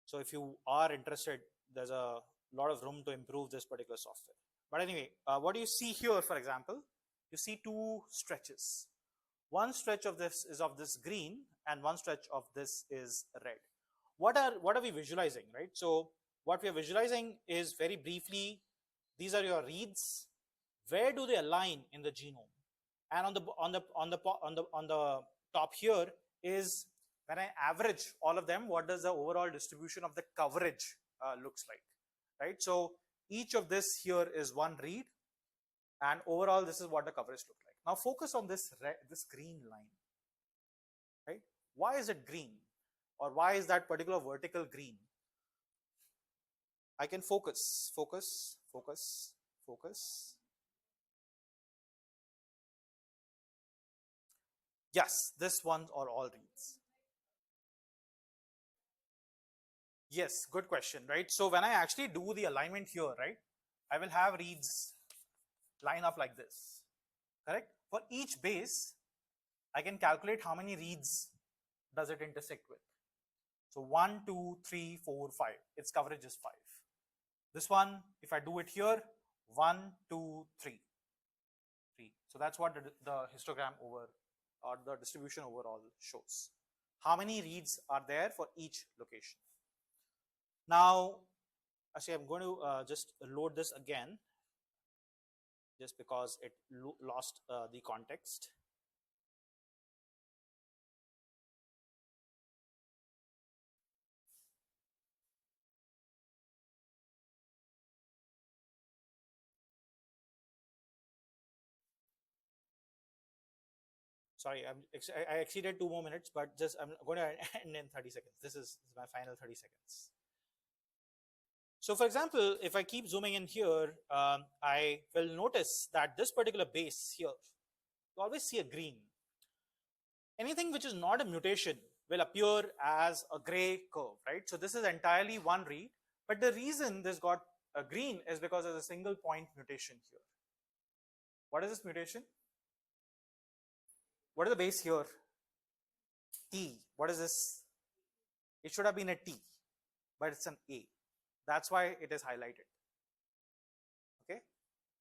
So if you are interested, there's a lot of room to improve this particular software. But anyway, what you see here, for example, you see 2 stretches. One stretch of this is of this green and one stretch of this is red. What are we visualizing, right? So what we are visualizing is, very briefly, these are your reads. Where do they align in the genome? And on the top here is, when I average all of them, what does the overall distribution of the coverage looks like, right? So each of this here is one read, and overall this is what the coverage looks like. Now focus on this green line, right? Why is it green, or why is that particular vertical green? I can focus. Yes, this one or all reads. Yes, good question, right? So when I actually do the alignment here, right, I will have reads line up like this, correct? For each base, I can calculate how many reads does it intersect with. So 1, 2, 3, 4, 5. Its coverage is 5. This one, if I do it here, 1, 2, 3. So that's what the histogram over, or the distribution overall shows. How many reads are there for each location? Now, actually, I'm going to just load this again, just because it lost the context. Sorry, I exceeded 2 more minutes, but just I'm going to end in 30 seconds. This is my final 30 seconds. So for example, if I keep zooming in here, I will notice that this particular base here, you always see a green. Anything which is not a mutation will appear as a gray curve, right? So this is entirely one read, but the reason this got a green is because there's a single point mutation here. What is this mutation? What is the base here? T. What is this? It should have been a T, but it's an A. That's why it is highlighted. Okay.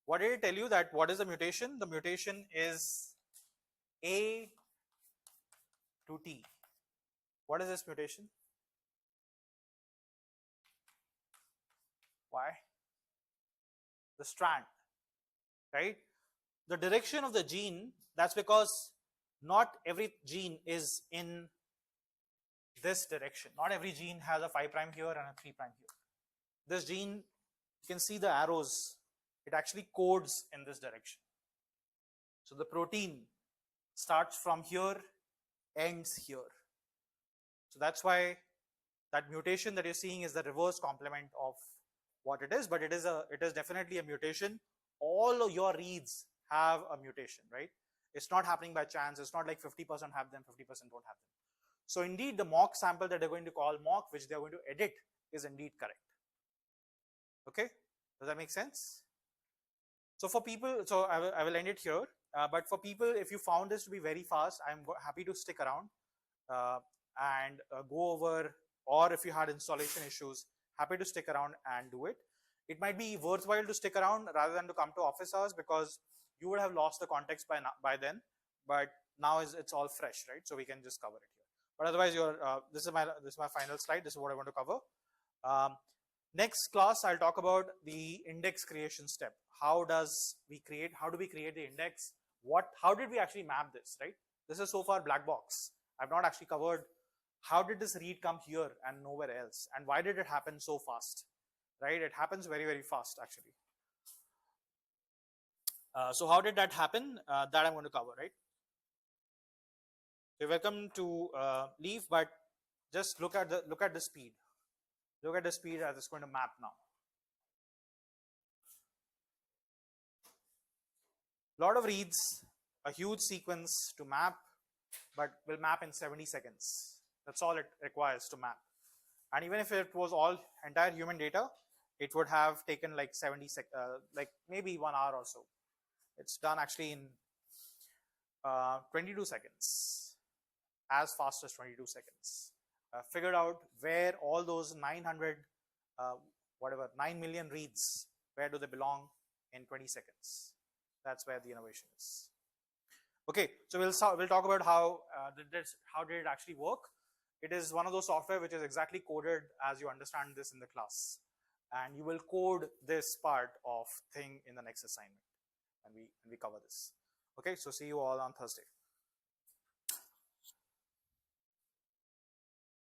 What did it tell you? That what is the mutation? The mutation is A to T. What is this mutation? Why? The strand, right? The direction of the gene, that's because not every gene is in this direction. Not every gene has a 5' here and a 3' here. This gene, you can see the arrows, it actually codes in this direction. So the protein starts from here, ends here. So that's why that mutation that you're seeing is the reverse complement of what it is, but it is definitely a mutation. All of your reads have a mutation, right? It's not happening by chance. It's not like 50% have them, 50% don't have them. So indeed, the mock sample that they're going to call mock, which they're going to edit, is indeed correct. Okay, does that make sense? So for people, so I will end it here. But for people, if you found this to be very fast, I'm happy to stick around and go over, or if you had installation issues, happy to stick around and do it. It might be worthwhile to stick around rather than to come to office hours, because you would have lost the context by then. But now it's all fresh, right? So we can just cover it here. But otherwise, this is my final slide. This is what I want to cover. Next class, I'll talk about the index creation step. How do we create the index? How did we actually map this, right? This is so far black box. I've not actually covered how did this read come here and nowhere else, and why did it happen so fast, right? It happens very, very fast actually. So how did that happen? That I'm going to cover, right? You're welcome to leave, but just look at the speed. Look at the speed as it's going to map now. A lot of reads, a huge sequence to map, but will map in 70 seconds. That's all it requires to map. And even if it was all entire human data, it would have taken like 70 like maybe 1 hour or so. It's done actually in 22 seconds, as fast as 22 seconds. Figured out where all those 9 million reads, where do they belong in 20 seconds. That's where the innovation is. Okay, so we'll talk about how did it actually work. It is one of those software which is exactly coded as you understand this in the class, and you will code this part of thing in the next assignment, and we cover this. Okay, so see you all on Thursday.